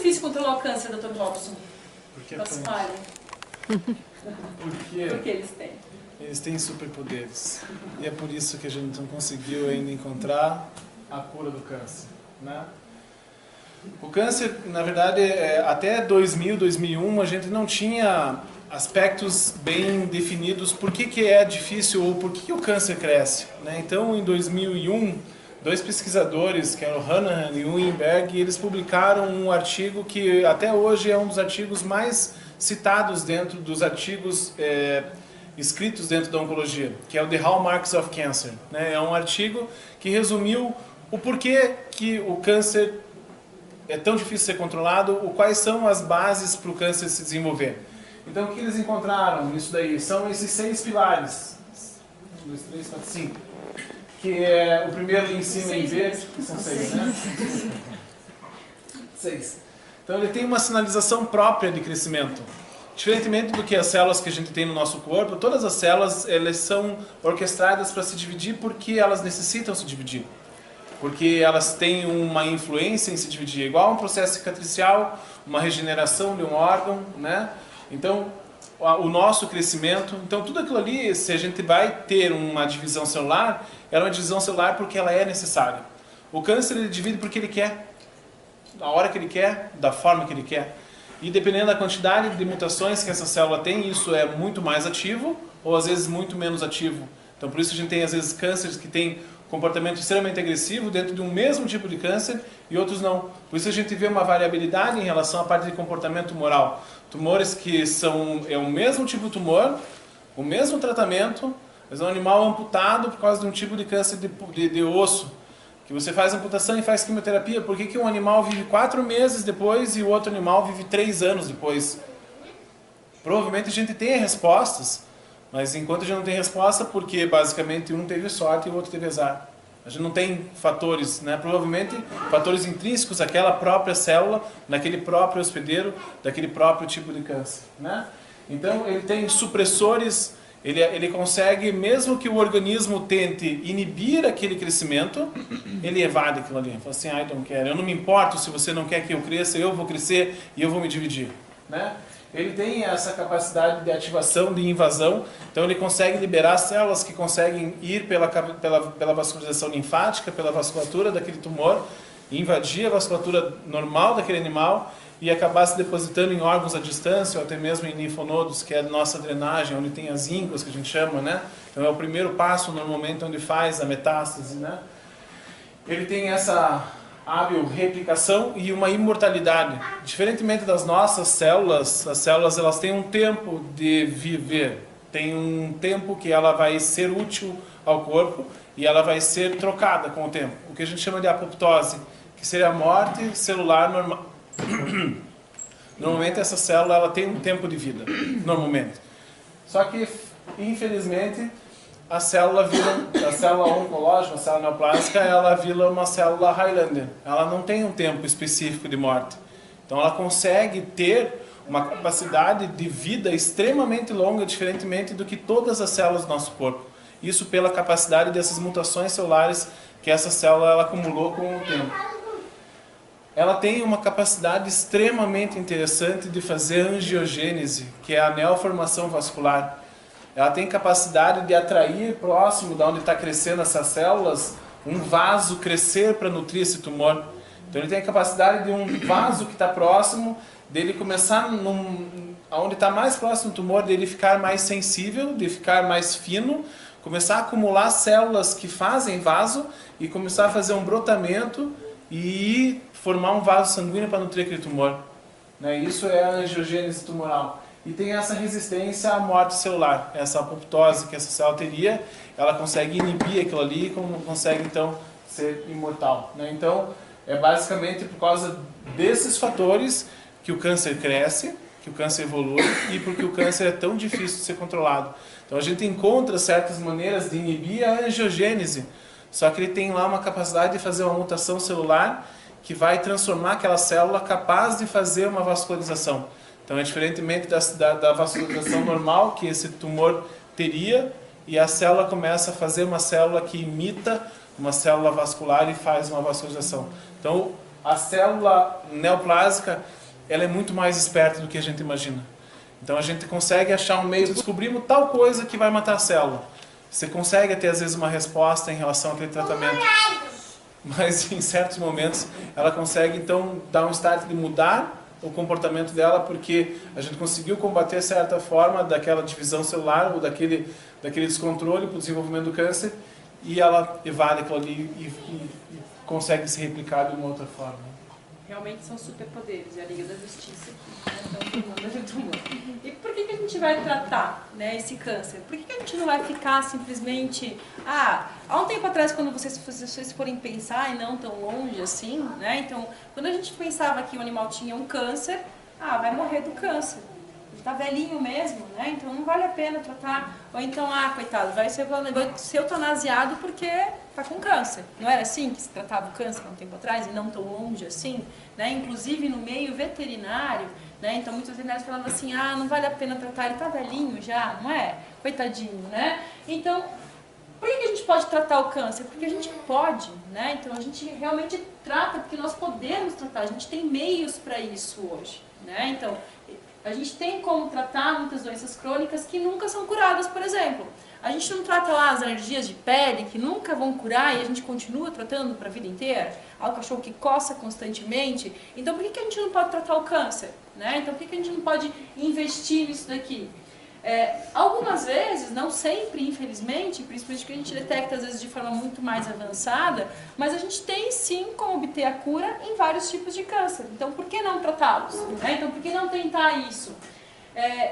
difícil controlar o câncer, Dr. Robson? Porque Pasquale. Porque eles têm. Eles têm superpoderes. E é por isso que a gente não conseguiu ainda encontrar a cura do câncer, né? O câncer, na verdade, até 2000, 2001, a gente não tinha aspectos bem definidos por que é difícil ou por que o câncer cresce, né? Então, em 2001, dois pesquisadores, que eram Hanahan e Weinberg, eles publicaram um artigo que até hoje é um dos artigos mais citados dentro dos artigos escritos dentro da oncologia, que é o The Hallmarks of Cancer, né? É um artigo que resumiu o porquê que o câncer é tão difícil de ser controlado, quais são as bases para o câncer se desenvolver. Então, o que eles encontraram nisso daí? São esses 6 pilares. 1, 2, 3, 4, 5. Que é o primeiro ali em cima em verde, que são 6, né? 6. Então, ele tem uma sinalização própria de crescimento. Diferentemente do que as células que a gente tem no nosso corpo, todas as células elas são orquestradas para se dividir porque elas necessitam se dividir. Porque elas têm uma influência em se dividir, igual um processo cicatricial, uma regeneração de um órgão, né? Então, o nosso crescimento, então tudo aquilo ali, se a gente vai ter uma divisão celular, ela é uma divisão celular porque ela é necessária. O câncer ele divide porque ele quer, na hora que ele quer, da forma que ele quer. E dependendo da quantidade de mutações que essa célula tem, isso é muito mais ativo ou às vezes muito menos ativo. Então por isso a gente tem às vezes cânceres que têm comportamento extremamente agressivo dentro de um mesmo tipo de câncer e outros não. Por isso a gente vê uma variabilidade em relação à parte de comportamento tumoral. Tumores que é o mesmo tipo de tumor, o mesmo tratamento, mas é um animal amputado por causa de um tipo de câncer de osso. Que você faz amputação e faz quimioterapia. Por que um animal vive 4 meses depois e o outro animal vive 3 anos depois? Provavelmente a gente tem respostas, mas enquanto a gente não tem resposta, porque basicamente um teve sorte e o outro teve azar. A gente não tem fatores, né? Provavelmente fatores intrínsecos àquela própria célula, naquele próprio hospedeiro, daquele próprio tipo de câncer, né? Então ele tem supressores, ele consegue, mesmo que o organismo tente inibir aquele crescimento, ele evade aquilo ali. Fala assim, I don't care, eu não me importo se você não quer que eu cresça, eu vou crescer e eu vou me dividir, né? Ele tem essa capacidade de ativação, de invasão, então ele consegue liberar células que conseguem ir pela vascularização linfática, pela vasculatura daquele tumor, invadir a vasculatura normal daquele animal e acabar se depositando em órgãos à distância, ou até mesmo em linfonodos, que é a nossa drenagem, onde tem as ínguas, que a gente chama, né? Então é o primeiro passo, normalmente, onde faz a metástase, né? Ele tem essa hábil replicação e uma imortalidade. Diferentemente das nossas células, as células elas têm um tempo de viver, tem um tempo que ela vai ser útil ao corpo e ela vai ser trocada com o tempo. O que a gente chama de apoptose, que seria a morte celular normal. Normalmente essa célula ela tem um tempo de vida, normalmente. Só que, infelizmente, a célula oncológica, a célula neoplásica, ela vira uma célula Highlander. Ela não tem um tempo específico de morte. Então ela consegue ter uma capacidade de vida extremamente longa, diferentemente do que todas as células do nosso corpo. Isso pela capacidade dessas mutações celulares que essa célula ela acumulou com o tempo. Ela tem uma capacidade extremamente interessante de fazer angiogênese, que é a neoformação vascular. Ela tem capacidade de atrair próximo de onde está crescendo essas células, um vaso crescer para nutrir esse tumor. Então ele tem a capacidade de um vaso que está próximo, dele começar, onde está mais próximo do tumor, dele ficar mais sensível, de ficar mais fino, começar a acumular células que fazem vaso e começar a fazer um brotamento e formar um vaso sanguíneo para nutrir aquele tumor. Isso é a angiogênese tumoral. E tem essa resistência à morte celular, essa apoptose que essa célula teria, ela consegue inibir aquilo ali e consegue então ser imortal. Então, é basicamente por causa desses fatores que o câncer cresce, que o câncer evolui e porque o câncer é tão difícil de ser controlado. Então a gente encontra certas maneiras de inibir a angiogênese, só que ele tem lá uma capacidade de fazer uma mutação celular que vai transformar aquela célula capaz de fazer uma vascularização. Então é diferentemente da vascularização normal que esse tumor teria, e a célula começa a fazer uma célula que imita uma célula vascular e faz uma vascularização. Então a célula neoplásica, ela é muito mais esperta do que a gente imagina. Então a gente consegue achar um meio, descobrimos tal coisa que vai matar a célula. Você consegue ter às vezes uma resposta em relação àquele tratamento. Mas em certos momentos ela consegue então dar um start de mudar o comportamento dela, porque a gente conseguiu combater certa forma daquela divisão celular ou daquele descontrole para o desenvolvimento do câncer, e ela evade aquilo ali e consegue se replicar de uma outra forma. Realmente são superpoderes, é a Liga da Justiça aqui, né? E por que a gente vai tratar, né, esse câncer? Por que a gente não vai ficar simplesmente... há um tempo atrás, quando vocês forem pensar, e não tão longe assim, né? Então, quando a gente pensava que o animal tinha um câncer, vai morrer do câncer. Ele tá velhinho mesmo, né? Então não vale a pena tratar. Ou então, coitado, vai ser eutanasiado porque tá com câncer. Não era assim que se tratava o câncer há um tempo atrás, e não tão longe assim, né? Inclusive no meio veterinário, né? Então muitos veterinários falavam assim, não vale a pena tratar, ele tá velhinho já, não é? Coitadinho, né? Então, por que a gente pode tratar o câncer? Porque a gente pode, né? Então a gente realmente trata porque nós podemos tratar, a gente tem meios para isso hoje, né? Então, a gente tem como tratar muitas doenças crônicas que nunca são curadas, por exemplo. A gente não trata lá as alergias de pele, que nunca vão curar, e a gente continua tratando para a vida inteira. Há o cachorro que coça constantemente. Então, por que a gente não pode tratar o câncer? Né? Então, por que a gente não pode investir nisso daqui? Algumas vezes, não sempre, infelizmente, principalmente que a gente detecta às vezes de forma muito mais avançada, mas a gente tem sim como obter a cura em vários tipos de câncer. Então, por que não tratá-los? Né? Então, por que não tentar isso?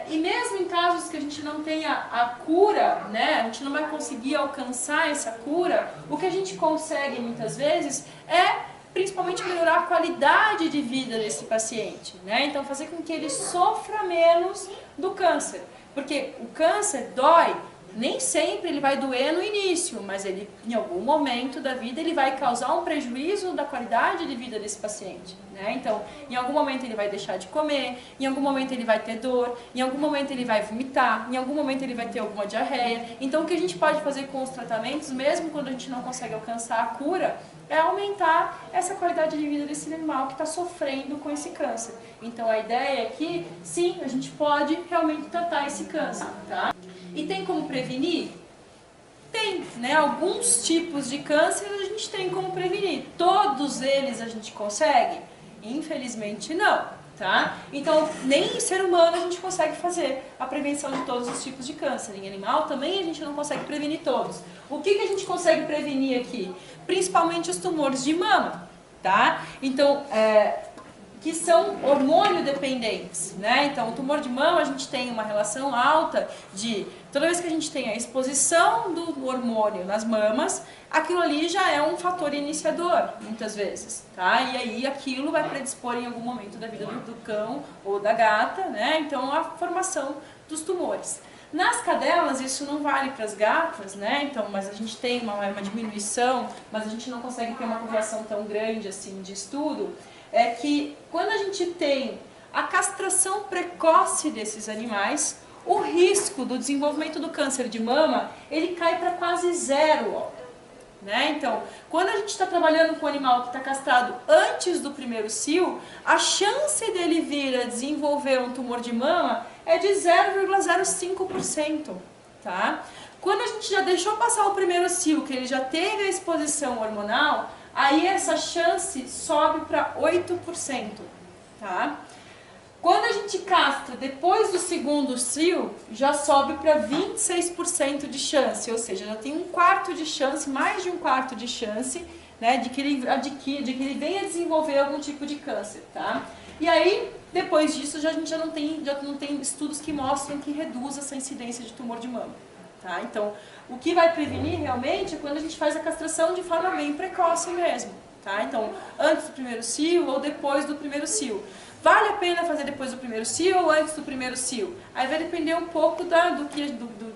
E mesmo em casos que a gente não tenha a cura, né, a gente não vai conseguir alcançar essa cura, o que a gente consegue muitas vezes é principalmente melhorar a qualidade de vida desse paciente, né? Então fazer com que ele sofra menos do câncer, porque o câncer dói. Nem sempre ele vai doer no início, mas ele, em algum momento da vida ele vai causar um prejuízo da qualidade de vida desse paciente, né? Então, em algum momento ele vai deixar de comer, em algum momento ele vai ter dor, em algum momento ele vai vomitar, em algum momento ele vai ter alguma diarreia. Então, o que a gente pode fazer com os tratamentos, mesmo quando a gente não consegue alcançar a cura, é aumentar essa qualidade de vida desse animal que está sofrendo com esse câncer. Então, a ideia é que, sim, a gente pode realmente tratar esse câncer, tá? E tem como prevenir? Tem, né? Alguns tipos de câncer a gente tem como prevenir. Todos eles a gente consegue? Infelizmente não, tá? Então, nem em ser humano a gente consegue fazer a prevenção de todos os tipos de câncer. Em animal também a gente não consegue prevenir todos. O que a gente consegue prevenir aqui? Principalmente os tumores de mama, tá? Então, que são hormônio dependentes, né? Então, o tumor de mama, a gente tem uma relação alta de, toda vez que a gente tem a exposição do hormônio nas mamas, aquilo ali já é um fator iniciador, muitas vezes, tá? E aí aquilo vai predispor em algum momento da vida do cão ou da gata, né? Então, a formação dos tumores. Nas cadelas isso não vale para as gatas, né? Então, mas a gente tem uma diminuição, mas a gente não consegue ter uma correlação tão grande assim de estudo. É que quando a gente tem a castração precoce desses animais, o risco do desenvolvimento do câncer de mama, ele cai para quase zero, ó, né? Então, quando a gente está trabalhando com um animal que está castrado antes do primeiro cio, a chance dele vir a desenvolver um tumor de mama é de 0,05%, tá? Quando a gente já deixou passar o primeiro cio, que ele já teve a exposição hormonal, aí essa chance sobe para 8%, tá? Quando a gente castra depois do segundo cio, já sobe para 26% de chance, ou seja, já tem um quarto de chance, mais de um quarto de chance, né, de que ele venha desenvolver algum tipo de câncer, tá? E aí, depois disso, a gente já não tem estudos que mostram que reduz essa incidência de tumor de mama. Tá? Então, o que vai prevenir realmente é quando a gente faz a castração de forma bem precoce mesmo. Tá? Então, antes do primeiro cio ou depois do primeiro cio. Vale a pena fazer depois do primeiro cio ou antes do primeiro cio? Aí vai depender um pouco do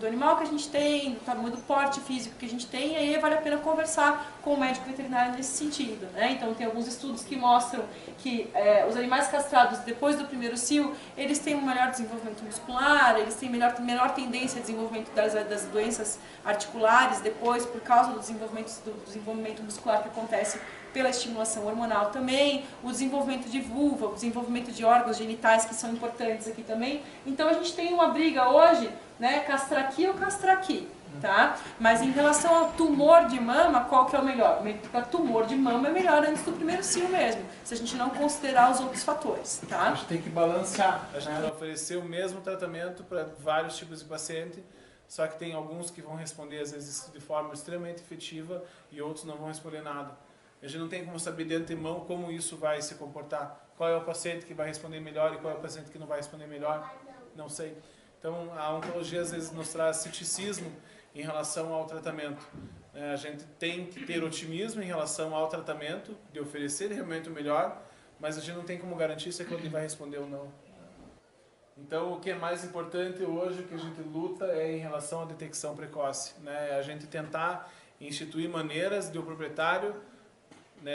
animal que a gente tem, do tamanho do porte físico que a gente tem, e aí vale a pena conversar com o médico veterinário nesse sentido, né? Então tem alguns estudos que mostram que os animais castrados depois do primeiro cio, eles têm um melhor desenvolvimento muscular, eles têm menor tendência a desenvolvimento das doenças articulares depois, por causa do desenvolvimento muscular que acontece pela estimulação hormonal também, o desenvolvimento de vulva, o desenvolvimento de órgãos genitais que são importantes aqui também. Então a gente tem uma briga hoje, né, castrar aqui ou castrar aqui. Tá? Mas em relação ao tumor de mama, qual que é o melhor? Para tumor de mama é melhor antes do primeiro cio mesmo, se a gente não considerar os outros fatores, tá? A gente tem que balancear, a gente vai oferecer o mesmo tratamento para vários tipos de paciente, só que tem alguns que vão responder às vezes de forma extremamente efetiva e outros não vão responder nada. A gente não tem como saber de antemão como isso vai se comportar. Qual é o paciente que vai responder melhor e qual é o paciente que não vai responder melhor, não sei. Então a oncologia às vezes nos traz ceticismo em relação ao tratamento. A gente tem que ter otimismo em relação ao tratamento, de oferecer realmente o melhor, mas a gente não tem como garantir se aquilo vai responder ou não. Então o que é mais importante hoje, o que a gente luta é em relação à detecção precoce. A gente tentar instituir maneiras de o proprietário,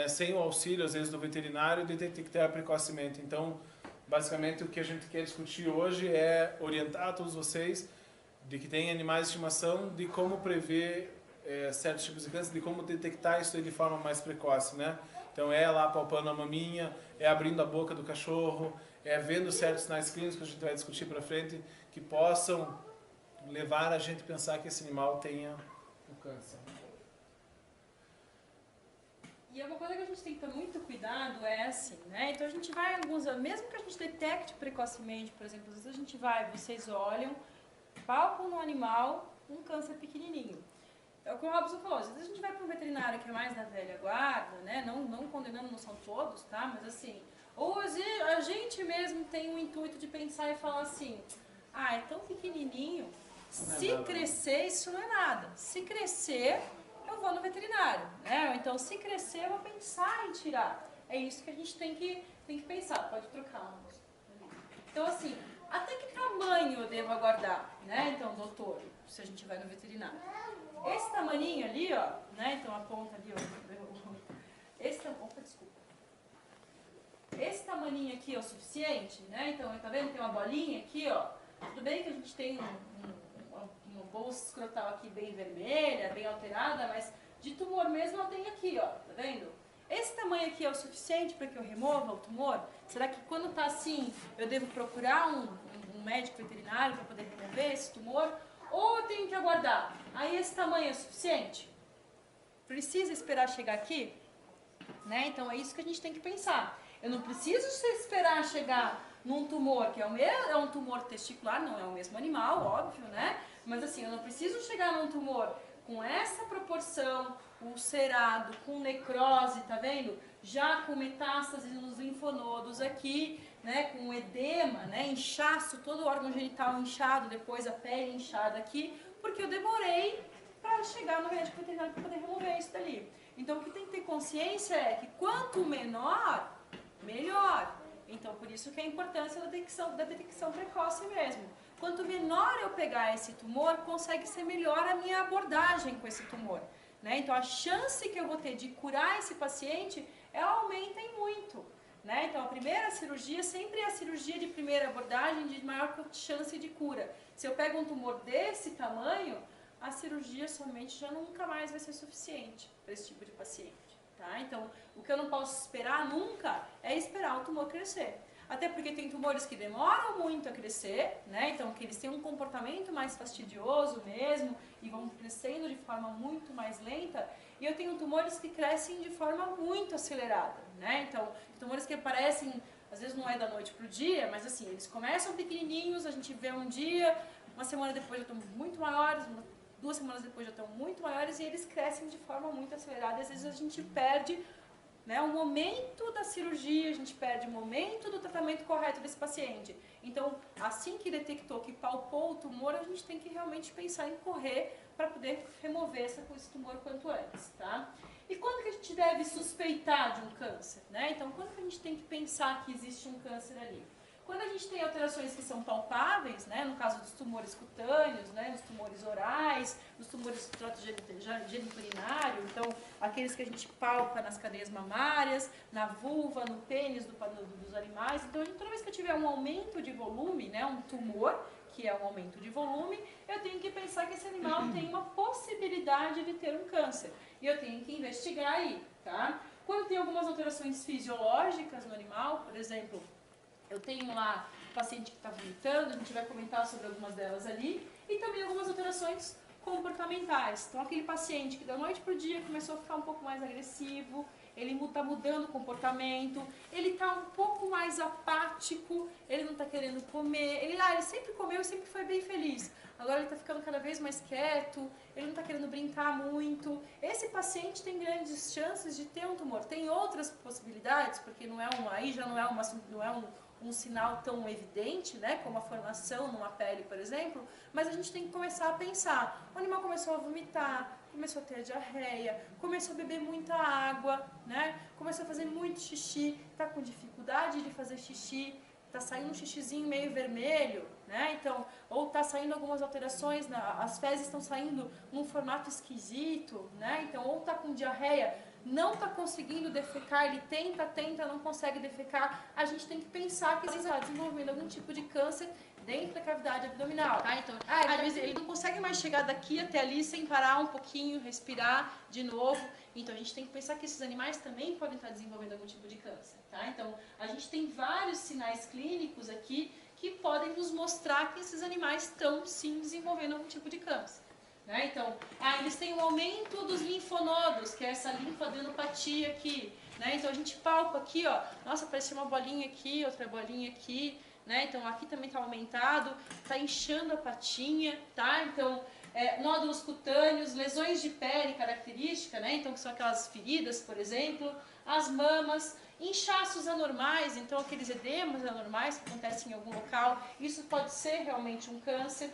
sem o auxílio às vezes do veterinário, de detectar precocemente. Então basicamente o que a gente quer discutir hoje é orientar a todos vocês de que tem animais de estimação, de como prever certos tipos de câncer, de como detectar isso de forma mais precoce, né? Então é lá palpando a maminha, é abrindo a boca do cachorro, é vendo certos sinais clínicos que a gente vai discutir para frente, que possam levar a gente a pensar que esse animal tenha o câncer. E uma coisa que a gente tem que ter muito cuidado é assim, né? Então a gente vai, mesmo que a gente detecte precocemente, por exemplo, às vezes a gente vai, vocês olham, palpam no animal um câncer pequenininho. É o que o Robson falou, às vezes a gente vai para um veterinário que é mais da velha guarda, né? Não condenando, não são todos, tá? Mas assim, ou a gente mesmo tem o intuito de pensar e falar assim, é tão pequenininho, se crescer isso não é nada. Se crescer, eu vou no veterinário, né? Ou então, se crescer, eu vou pensar em tirar. É isso que a gente tem que pensar. Pode trocar, moça. Então, assim, até que tamanho eu devo aguardar, né? Então, doutor, se a gente vai no veterinário. Esse tamaninho ali, ó, né? Então, a ponta ali, ó. Opa, desculpa. Esse tamaninho aqui é o suficiente, né? Então, tá vendo? Tem uma bolinha aqui, ó. Tudo bem que a gente tem uma bolsa escrotal aqui bem vermelha, bem alterada, mas de tumor mesmo ela tem aqui, ó. Tá vendo? Esse tamanho aqui é o suficiente para que eu remova o tumor? Será que quando está assim, eu devo procurar um médico veterinário para poder remover esse tumor? Ou eu tenho que aguardar? Aí esse tamanho é suficiente? Precisa esperar chegar aqui? Né? Então é isso que a gente tem que pensar. Eu não preciso esperar chegar num tumor, que é um tumor testicular, não é o mesmo animal, óbvio, né? Mas assim, eu não preciso chegar num tumor com essa proporção, ulcerado, com necrose, tá vendo? Já com metástase nos linfonodos aqui, né? Com edema, né? Inchaço, todo o órgão genital inchado, depois a pele inchada aqui, porque eu demorei para chegar no médico veterinário para poder remover isso dali. Então o que tem que ter consciência é que quanto menor, melhor. Então por isso que é a importância da detecção precoce mesmo. Quanto menor eu pegar esse tumor, consegue ser melhor a minha abordagem com esse tumor. Né? Então a chance que eu vou ter de curar esse paciente aumenta em muito. Né? Então a primeira cirurgia sempre é a cirurgia de primeira abordagem de maior chance de cura. Se eu pego um tumor desse tamanho, a cirurgia somente já nunca mais vai ser suficiente para esse tipo de paciente. Tá? Então, o que eu não posso esperar nunca é esperar o tumor crescer. Até porque tem tumores que demoram muito a crescer, né? Então que eles têm um comportamento mais fastidioso mesmo e vão crescendo de forma muito mais lenta. E eu tenho tumores que crescem de forma muito acelerada, né? Então, tumores que aparecem, às vezes não é da noite para o dia, mas assim, eles começam pequenininhos, a gente vê um dia, uma semana depois já estão muito maiores, 2 semanas depois já estão muito maiores e eles crescem de forma muito acelerada. E às vezes a gente perde, né, o momento da cirurgia, a gente perde o momento do tratamento correto desse paciente. Então, assim que detectou, que palpou o tumor, a gente tem que realmente pensar em correr para poder remover esse tumor quanto antes, tá? E quando que a gente deve suspeitar de um câncer, né? Então, quando que a gente tem que pensar que existe um câncer ali? Quando a gente tem alterações que são palpáveis, né, no caso dos tumores cutâneos, né, dos tumores orais, dos tumores do trato geniturinário, então aqueles que a gente palpa nas cadeias mamárias, na vulva, no pênis dos animais. Então, toda vez que eu tiver um aumento de volume, né, um tumor, que é um aumento de volume, eu tenho que pensar que esse animal tem uma possibilidade de ter um câncer. E eu tenho que investigar aí, tá? Quando tem algumas alterações fisiológicas no animal, por exemplo, eu tenho lá o paciente que está vomitando, a gente vai comentar sobre algumas delas ali, e também algumas alterações comportamentais. Então, aquele paciente que da noite para o dia começou a ficar um pouco mais agressivo, ele está mudando o comportamento, ele está um pouco mais apático, ele não está querendo comer, ele sempre comeu e sempre foi bem feliz. Agora ele está ficando cada vez mais quieto, ele não está querendo brincar muito. Esse paciente tem grandes chances de ter um tumor. Tem outras possibilidades, porque aí já não é um sinal tão evidente, né, como a formação numa pele, por exemplo, mas a gente tem que começar a pensar. O animal começou a vomitar, começou a ter diarreia, começou a beber muita água, né, começou a fazer muito xixi, está com dificuldade de fazer xixi, está saindo um xixizinho meio vermelho, né, então, ou está saindo algumas alterações, as fezes estão saindo num formato esquisito, né, então, ou está com diarreia, não está conseguindo defecar, ele tenta, não consegue defecar, a gente tem que pensar que ele está desenvolvendo algum tipo de câncer dentro da cavidade abdominal, tá? Então, às vezes ele não consegue mais chegar daqui até ali sem parar um pouquinho, respirar de novo. Então, a gente tem que pensar que esses animais também podem estar desenvolvendo algum tipo de câncer, tá? Então, a gente tem vários sinais clínicos aqui que podem nos mostrar que esses animais estão, sim, desenvolvendo algum tipo de câncer. Né? Então, eles têm um aumento dos linfonodos, que é essa linfadenopatia aqui. Né? Então, a gente palpa aqui, ó, nossa, apareceu uma bolinha aqui, outra bolinha aqui. Né? Então, aqui também está aumentado, está inchando a patinha, tá? Então, nódulos cutâneos, lesões de pele característica, né? Então, que são aquelas feridas, por exemplo, as mamas, inchaços anormais, então aqueles edemas anormais que acontecem em algum local, isso pode ser realmente um câncer.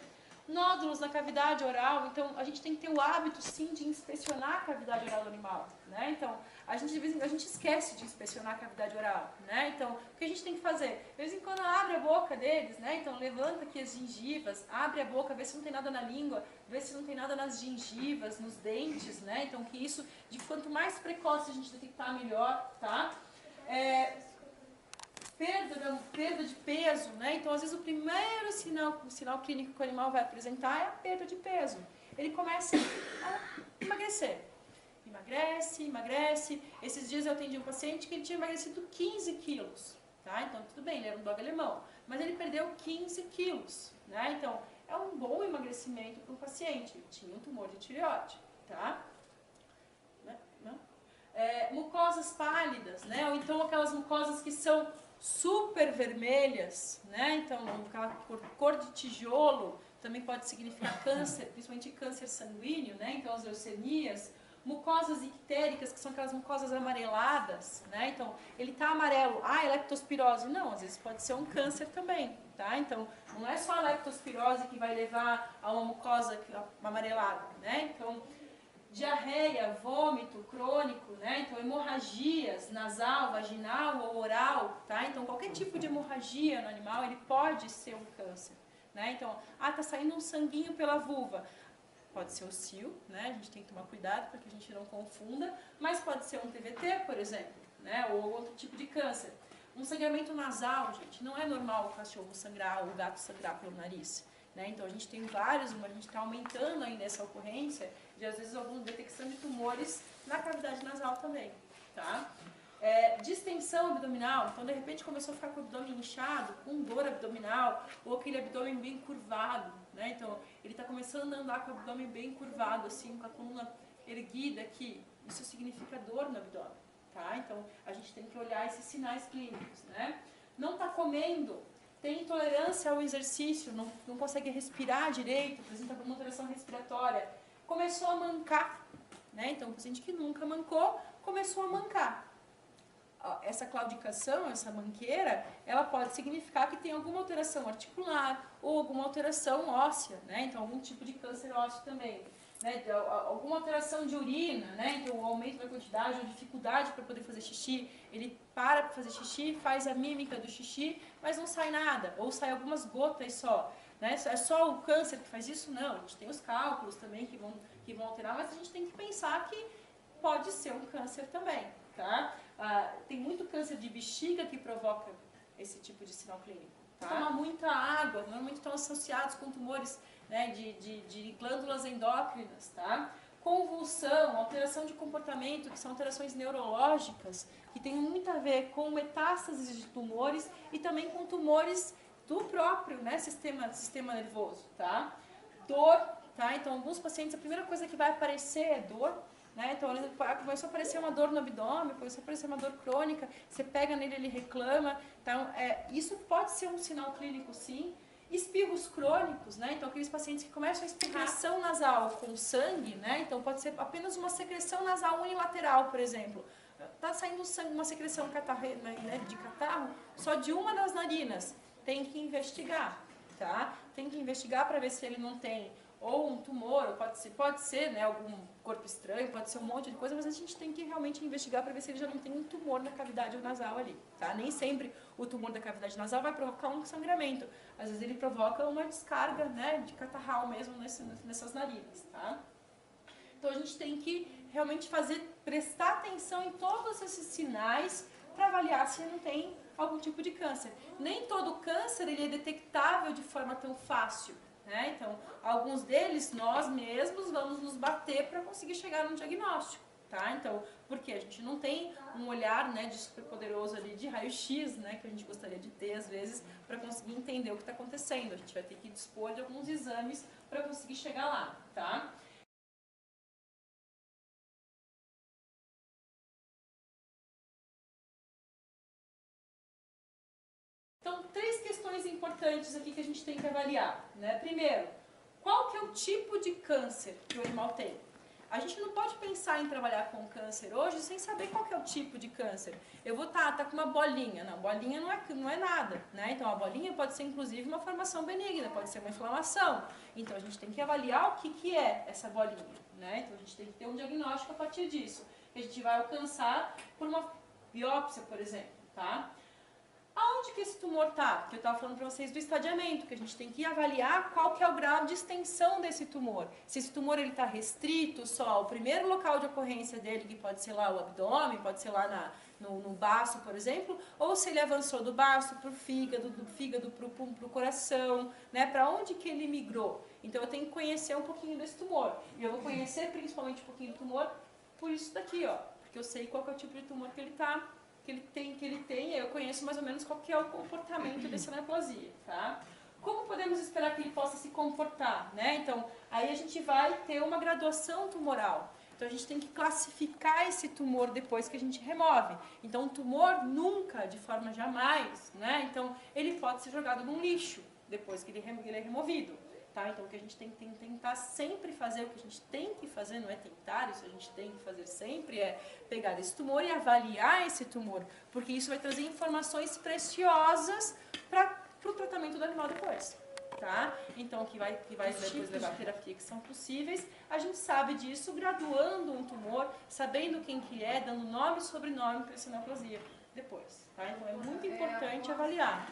Nódulos na cavidade oral, então a gente tem que ter o hábito sim de inspecionar a cavidade oral do animal, né? Então a gente esquece de inspecionar a cavidade oral, né? Então o que a gente tem que fazer? De vez em quando abre a boca deles, né? Então levanta aqui as gengivas, abre a boca, vê se não tem nada na língua, vê se não tem nada nas gengivas, nos dentes, né? Então que isso, de quanto mais precoce a gente detectar, melhor, tá? Perda de peso, né? Então, às vezes, o primeiro sinal clínico que o animal vai apresentar é a perda de peso. Ele começa a emagrecer. Emagrece. Esses dias eu atendi um paciente que ele tinha emagrecido 15 quilos. Tá? Então, tudo bem, ele era um dog alemão. Mas ele perdeu 15 quilos. Né? Então, é um bom emagrecimento para um paciente. Ele tinha um tumor de tireoide. Tá? Não? Mucosas pálidas, né? Ou então aquelas mucosas que são super vermelhas, né? Então, aquela cor de tijolo também pode significar câncer, principalmente câncer sanguíneo, né? Então, as leucemias. Mucosas ictéricas, que são aquelas mucosas amareladas, né? Então, ele tá amarelo, é leptospirose. Não, às vezes pode ser um câncer também, tá? Então, não é só a leptospirose que vai levar a uma mucosa amarelada, né? Então, diarreia, vômito crônico, né? Então, hemorragias nasal, vaginal ou oral, tá? Então, qualquer tipo de hemorragia no animal, ele pode ser um câncer, né? Então, tá saindo um sanguinho pela vulva. Pode ser o cio, né? A gente tem que tomar cuidado para que a gente não confunda, mas pode ser um TVT, por exemplo, né? Ou outro tipo de câncer. Um sangramento nasal, gente, não é normal o cachorro sangrar ou o gato sangrar pelo nariz. Né? Então a gente tem vários, a gente está aumentando ainda essa ocorrência de às vezes alguma detecção de tumores na cavidade nasal também, tá? Distensão abdominal, então de repente começou a ficar com o abdômen inchado, com dor abdominal, ou aquele abdômen bem curvado, né? Então ele está começando a andar com o abdômen bem curvado, assim, com a coluna erguida aqui, isso significa dor no abdômen, tá? Então a gente tem que olhar esses sinais clínicos, né? Não está comendo, tem intolerância ao exercício, não consegue respirar direito, apresenta alguma alteração respiratória, começou a mancar, né? Então, o paciente que nunca mancou, começou a mancar. Essa claudicação, essa manqueira, ela pode significar que tem alguma alteração articular ou alguma alteração óssea, né? Então, algum tipo de câncer ósseo também. Né, alguma alteração de urina, né, então o aumento da quantidade ou dificuldade para poder fazer xixi, ele para fazer xixi, faz a mímica do xixi, mas não sai nada, ou sai algumas gotas só. Né? É só o câncer que faz isso? Não, a gente tem os cálculos também que vão alterar, mas a gente tem que pensar que pode ser um câncer também. Tá? Tem muito câncer de bexiga que provoca esse tipo de sinal clínico. Tá? Tomar muita água, normalmente estão associados com tumores, né, de glândulas endócrinas, tá? convulsão, alteração de comportamento, que são alterações neurológicas, que tem muito a ver com metástases de tumores e também com tumores do próprio, né, sistema nervoso, tá? Dor, tá? Então, alguns pacientes, a primeira coisa que vai aparecer é dor, né? Então, começou a aparecer uma dor no abdômen, começou a aparecer uma dor crônica, você pega nele, ele reclama. Então, isso pode ser um sinal clínico, sim. Espirros crônicos, né? Então, aqueles pacientes que começam a secreção nasal com sangue, né? Então, pode ser apenas uma secreção nasal unilateral, por exemplo. Está saindo sangue, uma secreção né, de catarro só de uma das narinas. Tem que investigar, tá? Tem que investigar para ver se ele não tem ou um tumor, ou pode ser né, algum corpo estranho, pode ser um monte de coisa, mas a gente tem que realmente investigar para ver se ele já não tem um tumor na cavidade nasal ali, tá? Nem sempre o tumor da cavidade nasal vai provocar um sangramento, às vezes ele provoca uma descarga, né, de catarral mesmo nessas narinas, tá? Então a gente tem que realmente prestar atenção em todos esses sinais para avaliar se não tem algum tipo de câncer. Nem todo câncer ele é detectável de forma tão fácil, né? Então, alguns deles nós mesmos vamos nos bater para conseguir chegar num diagnóstico, tá? Então, porque a gente não tem um olhar, né, de superpoderoso ali de raio-x, né, que a gente gostaria de ter às vezes para conseguir entender o que está acontecendo. A gente vai ter que dispor de alguns exames para conseguir chegar lá, tá? Então, 3 questões importantes aqui que a gente tem que avaliar, né? Primeiro, qual que é o tipo de câncer que o animal tem? A gente não pode pensar em trabalhar com câncer hoje sem saber qual que é o tipo de câncer. Eu vou tá com uma bolinha. Não, bolinha não é nada, né? Então, a bolinha pode ser, inclusive, uma formação benigna, pode ser uma inflamação. Então, a gente tem que avaliar o que é essa bolinha, né? Então, a gente tem que ter um diagnóstico a partir disso. Que a gente vai alcançar por uma biópsia, por exemplo, tá? Aonde que esse tumor está? Que eu estava falando para vocês do estadiamento, que a gente tem que avaliar qual que é o grau de extensão desse tumor. Se esse tumor está restrito só ao primeiro local de ocorrência dele, que pode ser lá o abdômen, pode ser lá no baço, por exemplo, ou se ele avançou do baço para o fígado, do fígado para o coração, né? Para onde que ele migrou? Então eu tenho que conhecer um pouquinho desse tumor. E eu vou conhecer principalmente um pouquinho do tumor por isso daqui, ó, porque eu sei qual que é o tipo de tumor que ele está. Que ele tem, eu conheço mais ou menos qual que é o comportamento dessa neoplasia, tá? Como podemos esperar que ele possa se comportar, né? Então, aí a gente vai ter uma graduação tumoral. Então, a gente tem que classificar esse tumor depois que a gente remove. Então, o tumor nunca, de forma jamais, né? Então, ele pode ser jogado num lixo depois que ele é removido. Tá? Então, o que a gente tem que tentar sempre fazer, o que a gente tem que fazer, não é tentar, isso a gente tem que fazer sempre, é pegar esse tumor e avaliar esse tumor, porque isso vai trazer informações preciosas para o tratamento do animal depois. Tá? Então, que vai depois levar a terapia que são possíveis, a gente sabe disso graduando um tumor, sabendo quem que é, dando nome e sobrenome para essa neoplasia depois. Tá? Então, é muito importante avaliar.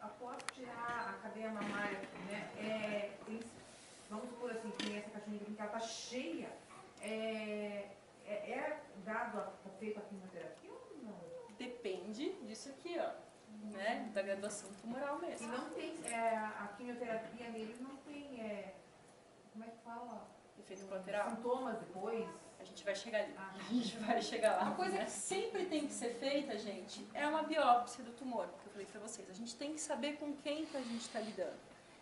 Após tirar a cadeia mamária, né, vamos supor assim, que essa caixinha que ela está cheia, dado feito a quimioterapia ou não? Depende disso aqui, ó, né, da graduação tumoral mesmo. E não tem, a quimioterapia nele não tem, como é que fala? Efeito colateral? Sintomas depois? A gente vai chegar ali. A gente vai chegar lá. Uma coisa que sempre tem que ser feita, gente, é uma biópsia do tumor, que eu falei pra vocês. A gente tem que saber com quem que a gente está lidando.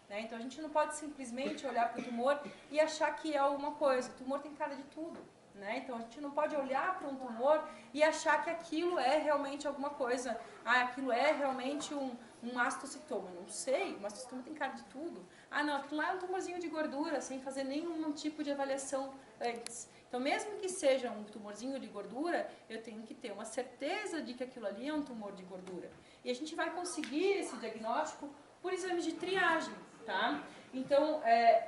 Né? Então a gente não pode simplesmente olhar para o tumor e achar que é alguma coisa. O tumor tem cara de tudo. Né? Então a gente não pode olhar para um tumor e achar que aquilo é realmente alguma coisa. Ah, aquilo é realmente um mastocitoma. Não sei, o mastocitoma tem cara de tudo. Ah, não, aquilo lá é um tumorzinho de gordura, sem fazer nenhum tipo de avaliação antes. Então, mesmo que seja um tumorzinho de gordura, eu tenho que ter uma certeza de que aquilo ali é um tumor de gordura. E a gente vai conseguir esse diagnóstico por exames de triagem, tá? Então,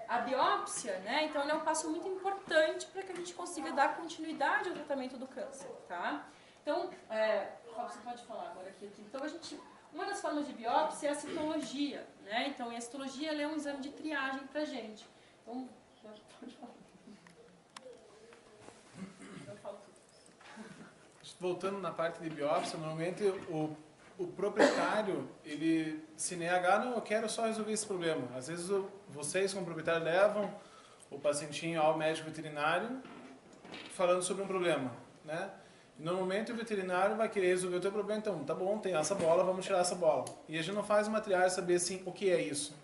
a biópsia, né? Então, é um passo muito importante para que a gente consiga dar continuidade ao tratamento do câncer, tá? Então, você pode falar agora aqui. Então, uma das formas de biópsia é a citologia, né? Então, a citologia ela é um exame de triagem pra gente. Então, pode falar. Eu falo tudo. Voltando na parte de biópsia, normalmente o proprietário, ele se nega, não, eu quero só resolver esse problema. Às vezes vocês como proprietário levam o pacientinho ao médico veterinário falando sobre um problema, né? Normalmente o veterinário vai querer resolver o teu problema, então, tá bom, tem essa bola, vamos tirar essa bola. E a gente não faz uma triagem saber assim, o que é isso.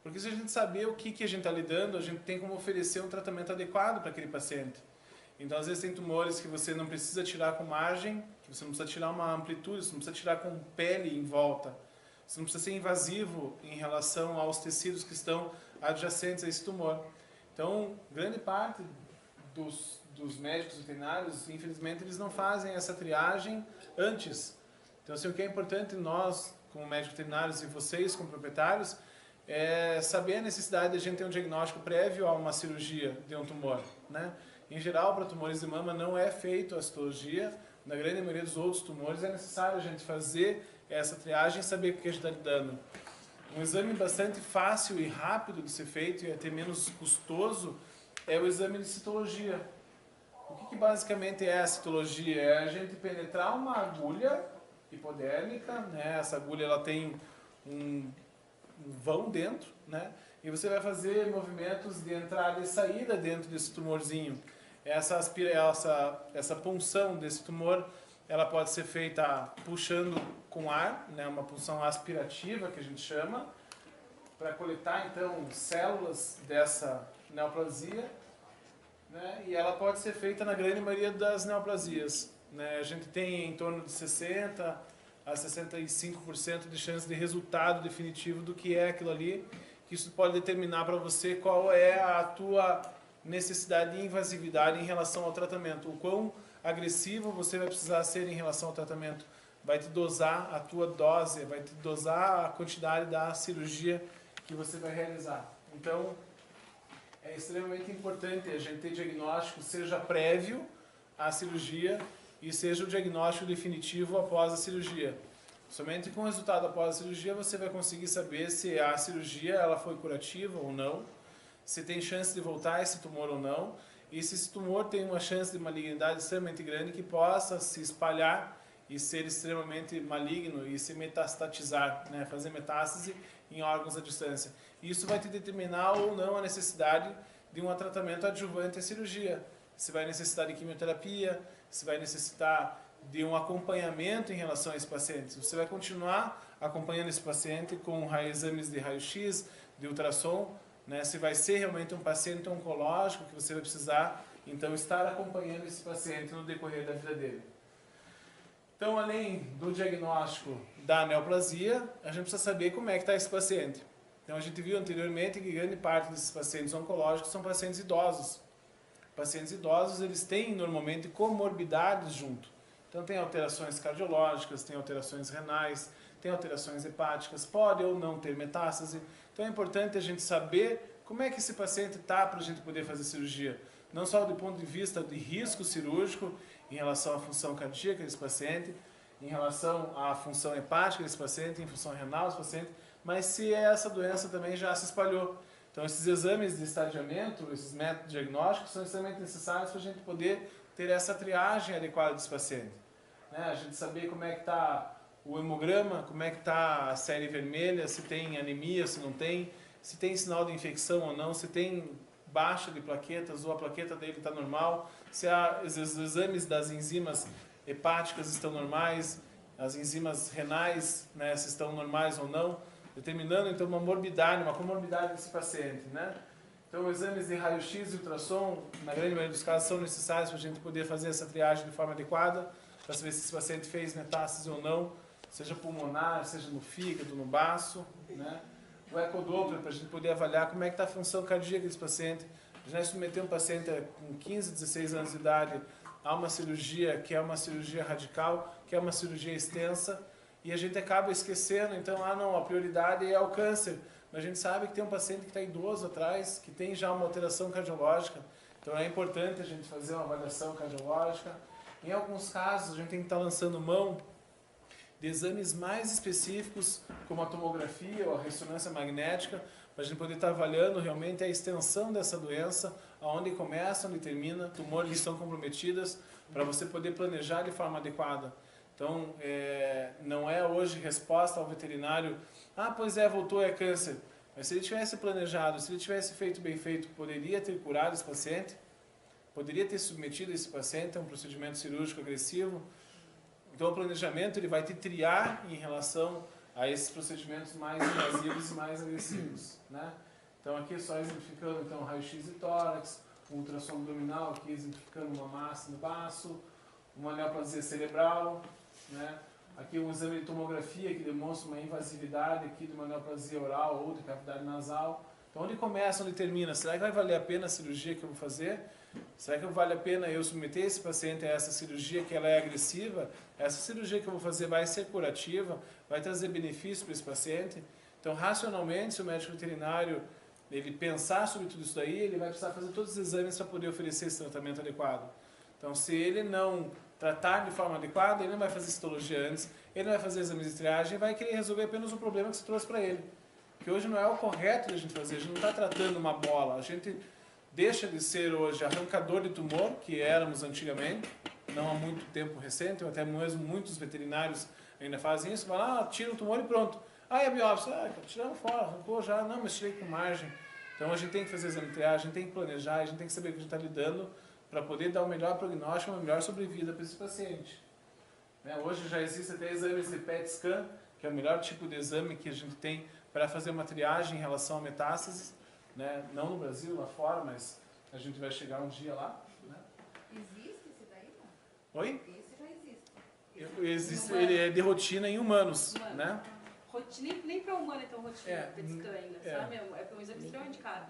Porque se a gente saber o que a gente está lidando, a gente tem como oferecer um tratamento adequado para aquele paciente. Então, às vezes tem tumores que você não precisa tirar com margem, que você não precisa tirar uma amplitude, você não precisa tirar com pele em volta. Você não precisa ser invasivo em relação aos tecidos que estão adjacentes a esse tumor. Então, grande parte dos médicos veterinários, infelizmente, eles não fazem essa triagem antes. Então, assim, o que é importante nós, como médicos veterinários, e vocês, como proprietários, é saber a necessidade de a gente ter um diagnóstico prévio a uma cirurgia de um tumor, né? Em geral, para tumores de mama não é feito a citologia. Na grande maioria dos outros tumores é necessário a gente fazer essa triagem e saber o que a gente está lidando. Um exame bastante fácil e rápido de ser feito e até menos custoso é o exame de citologia. O que basicamente é a citologia? É a gente penetrar uma agulha hipodérmica, né? Essa agulha ela tem um vão dentro, né? E você vai fazer movimentos de entrada e saída dentro desse tumorzinho. Essa punção desse tumor, ela pode ser feita puxando com ar, né? Uma punção aspirativa que a gente chama, para coletar então células dessa neoplasia, né? E ela pode ser feita na grande maioria das neoplasias, né? A gente tem em torno de 60 a 65% de chance de resultado definitivo do que é aquilo ali, que isso pode determinar para você qual é a tua necessidade de invasividade em relação ao tratamento, o quão agressivo você vai precisar ser em relação ao tratamento, vai te dosar a tua dose, vai te dosar a quantidade da cirurgia que você vai realizar. Então, é extremamente importante a gente ter diagnóstico, seja prévio à cirurgia, e seja o diagnóstico definitivo após a cirurgia. Somente com o resultado após a cirurgia você vai conseguir saber se a cirurgia ela foi curativa ou não, se tem chance de voltar esse tumor ou não, e se esse tumor tem uma chance de malignidade extremamente grande que possa se espalhar e ser extremamente maligno e se metastatizar, né? Fazer metástase em órgãos à distância. Isso vai te determinar ou não a necessidade de um tratamento adjuvante à cirurgia. Se vai necessitar de quimioterapia, se vai necessitar de um acompanhamento em relação a esse paciente. Você vai continuar acompanhando esse paciente com exames de raio-x, de ultrassom, né? Se vai ser realmente um paciente oncológico que você vai precisar, então estar acompanhando esse paciente no decorrer da vida dele. Então, além do diagnóstico da neoplasia, a gente precisa saber como é que está esse paciente. Então, a gente viu anteriormente que grande parte desses pacientes oncológicos são pacientes idosos. Pacientes idosos, eles têm normalmente comorbidades junto. Então tem alterações cardiológicas, tem alterações renais, tem alterações hepáticas, pode ou não ter metástase. Então é importante a gente saber como é que esse paciente está para a gente poder fazer cirurgia. Não só do ponto de vista de risco cirúrgico em relação à função cardíaca desse paciente, em relação à função hepática desse paciente, em função renal desse paciente, mas se essa doença também já se espalhou. Então, esses exames de estadiamento, esses métodos diagnósticos são extremamente necessários para a gente poder ter essa triagem adequada desse paciente. Né? A gente saber como é que está o hemograma, como é que está a série vermelha, se tem anemia, se não tem, se tem sinal de infecção ou não, se tem baixa de plaquetas ou a plaqueta dele está normal, se os exames das enzimas hepáticas estão normais, as enzimas renais, né, se estão normais ou não, determinando então uma comorbidade desse paciente, né? Então, exames de raio-x e ultrassom, na grande maioria dos casos, são necessários para a gente poder fazer essa triagem de forma adequada, para saber se esse paciente fez metástase ou não, seja pulmonar, seja no fígado, no baço, né? O ecodoppler, para a gente poder avaliar como é que está a função cardíaca desse paciente. A gente vai submeter um paciente com 15, 16 anos de idade a uma cirurgia que é uma cirurgia radical, que é uma cirurgia extensa, e a gente acaba esquecendo, então, não, a prioridade é o câncer. Mas a gente sabe que tem um paciente que está idoso atrás, que tem já uma alteração cardiológica. Então é importante a gente fazer uma avaliação cardiológica. Em alguns casos, a gente tem que estar lançando mão de exames mais específicos, como a tomografia ou a ressonância magnética, para a gente poder estar avaliando realmente a extensão dessa doença, aonde começa, onde termina, tumores que estão comprometidas, para você poder planejar de forma adequada. Então, não é hoje resposta ao veterinário, pois voltou, é câncer. Mas se ele tivesse planejado, se ele tivesse feito bem feito, poderia ter curado esse paciente, poderia ter submetido esse paciente a um procedimento cirúrgico agressivo. Então o planejamento ele vai te triar em relação a esses procedimentos mais invasivos e mais agressivos, né? Então aqui só exemplificando então raio-x de tórax, ultrassom abdominal, aqui exemplificando uma massa no baço, uma neoplasia cerebral, né? Aqui um exame de tomografia que demonstra uma invasividade aqui de uma neoplasia oral ou de cavidade nasal. Então onde começa, onde termina? Será que vai valer a pena a cirurgia que eu vou fazer? Será que vale a pena eu submeter esse paciente a essa cirurgia que ela é agressiva? Essa cirurgia que eu vou fazer vai ser curativa? Vai trazer benefício para esse paciente? Então racionalmente, se o médico veterinário ele pensar sobre tudo isso daí, ele vai precisar fazer todos os exames para poder oferecer esse tratamento adequado. Então, se ele não tratar de forma adequada, ele não vai fazer citologia antes, ele não vai fazer exames de triagem, vai querer resolver apenas o problema que se trouxe para ele. Que hoje não é o correto da gente fazer, a gente não está tratando uma bola, a gente deixa de ser hoje arrancador de tumor, que éramos antigamente, não há muito tempo recente, ou até mesmo muitos veterinários ainda fazem isso, falam, tira o tumor e pronto. Aí a biópsia, tiramos fora, arrancou já, não, mas tirei com margem. Então a gente tem que fazer exame de triagem, a gente tem que planejar, a gente tem que saber o que a gente está lidando para poder dar o melhor prognóstico, uma melhor sobrevida para esse paciente. Né? Hoje já existem até exames de PET scan, que é o melhor tipo de exame que a gente tem para fazer uma triagem em relação a metástases, né? Não no Brasil, lá fora, mas a gente vai chegar um dia lá. Né? Existe esse daí, não? Oi? Esse já existe. Existe, ele é de rotina em humanos, né? Nem para humano é tão rotina, PET scan ainda, sabe? É um exame extremamente caro.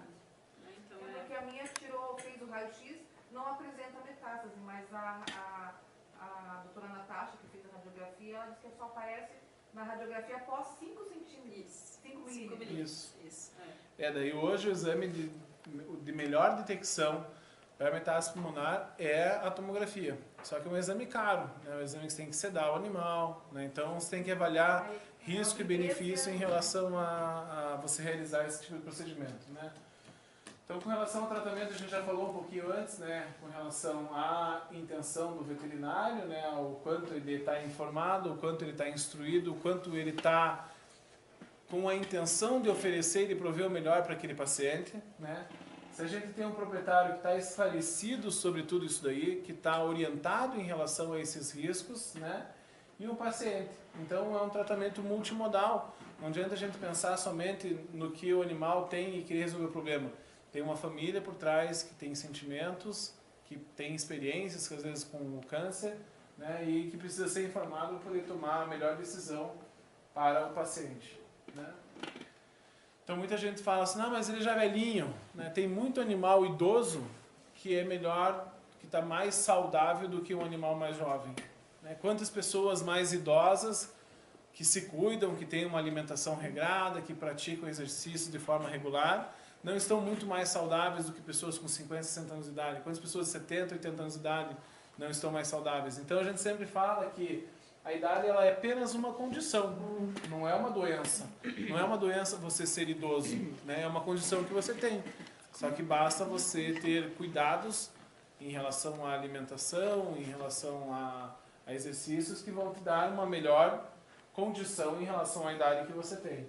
Né? Então, porque a minha fez o raio-x, não apresenta metástase, mas a doutora Natasha, que fez a radiografia, ela disse que só aparece na radiografia após 5 centímetros. 5 milímetros. Isso. Daí hoje o exame de melhor detecção para metástase pulmonar é a tomografia. Só que é um exame caro, né? É um exame que você tem que sedar o animal, né? Então você tem que avaliar risco e benefício em relação a você realizar esse tipo de procedimento, né? Então, com relação ao tratamento, a gente já falou um pouquinho antes, né, com relação à intenção do veterinário, né, o quanto ele está informado, o quanto ele está instruído, o quanto ele está com a intenção de oferecer e de prover o melhor para aquele paciente, né. Se a gente tem um proprietário que está esclarecido sobre tudo isso daí, que está orientado em relação a esses riscos, né, e o paciente. Então, é um tratamento multimodal. Não adianta a gente pensar somente no que o animal tem e querer resolver o problema. Tem uma família por trás que tem sentimentos, que tem experiências, às vezes com o câncer, né, e que precisa ser informado para poder tomar a melhor decisão para o paciente. Né? Então muita gente fala assim, não, mas ele já é velhinho. Né? Tem muito animal idoso que é melhor, que está mais saudável do que um animal mais jovem. Né? Quantas pessoas mais idosas que se cuidam, que têm uma alimentação regrada, que praticam exercício de forma regular, não estão muito mais saudáveis do que pessoas com 50, 60 anos de idade. Quantas pessoas de 70, 80 anos de idade não estão mais saudáveis? Então a gente sempre fala que a idade ela é apenas uma condição, não é uma doença. Não é uma doença você ser idoso, né? É uma condição que você tem. Só que basta você ter cuidados em relação à alimentação, em relação a exercícios que vão te dar uma melhor condição em relação à idade que você tem.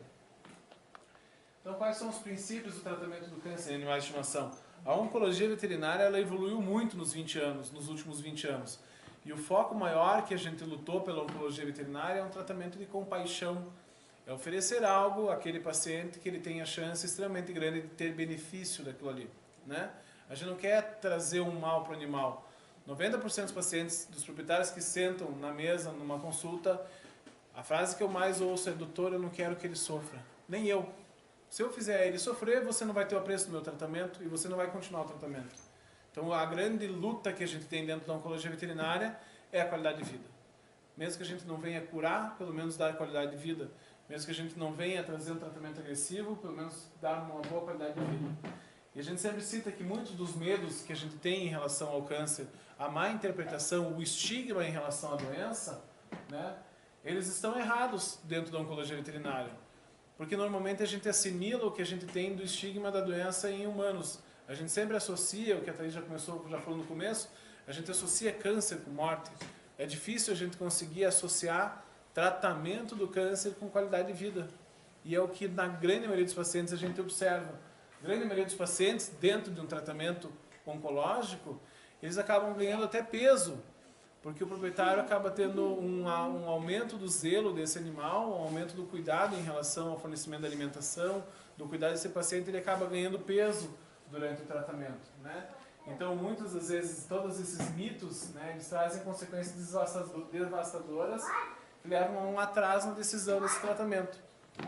Então, quais são os princípios do tratamento do câncer em animais de estimação? A oncologia veterinária ela evoluiu muito nos últimos 20 anos. E o foco maior que a gente lutou pela oncologia veterinária é um tratamento de compaixão. É oferecer algo àquele paciente que ele tenha chance extremamente grande de ter benefício daquilo ali. Né? A gente não quer trazer um mal para o animal. 90% dos pacientes, dos proprietários que sentam na mesa, numa consulta, a frase que eu mais ouço é: doutor, eu não quero que ele sofra. Nem eu. Se eu fizer ele sofrer, você não vai ter o apreço do meu tratamento e você não vai continuar o tratamento. Então a grande luta que a gente tem dentro da oncologia veterinária é a qualidade de vida. Mesmo que a gente não venha curar, pelo menos dar qualidade de vida. Mesmo que a gente não venha trazer um tratamento agressivo, pelo menos dar uma boa qualidade de vida. E a gente sempre cita que muitos dos medos que a gente tem em relação ao câncer, a má interpretação, o estigma em relação à doença, né, eles estão errados dentro da oncologia veterinária. Porque normalmente a gente assimila o que a gente tem do estigma da doença em humanos. A gente sempre associa, o que a Thaís já falou no começo, a gente associa câncer com morte. É difícil a gente conseguir associar tratamento do câncer com qualidade de vida. e é o que na grande maioria dos pacientes a gente observa. A grande maioria dos pacientes, dentro de um tratamento oncológico, eles acabam ganhando até peso, porque o proprietário acaba tendo um aumento do zelo desse animal, um aumento do cuidado em relação ao fornecimento da alimentação, do cuidado desse paciente, ele acaba ganhando peso durante o tratamento, né? Então, muitas das vezes, todos esses mitos, né, eles trazem consequências devastadoras que levam a um atraso na decisão desse tratamento,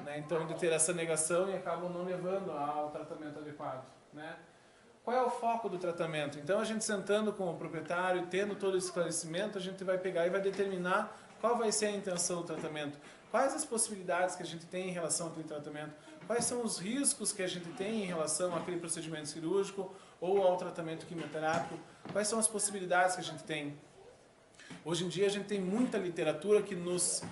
né? Então, de ter essa negação e acabam não levando ao tratamento adequado, né? Qual é o foco do tratamento? Então, a gente sentando com o proprietário e tendo todo esse esclarecimento, a gente vai pegar e vai determinar qual vai ser a intenção do tratamento, quais as possibilidades que a gente tem em relação àquele tratamento, quais são os riscos que a gente tem em relação àquele procedimento cirúrgico ou ao tratamento quimioterápico, quais são as possibilidades que a gente tem. Hoje em dia a gente tem muita literatura que nos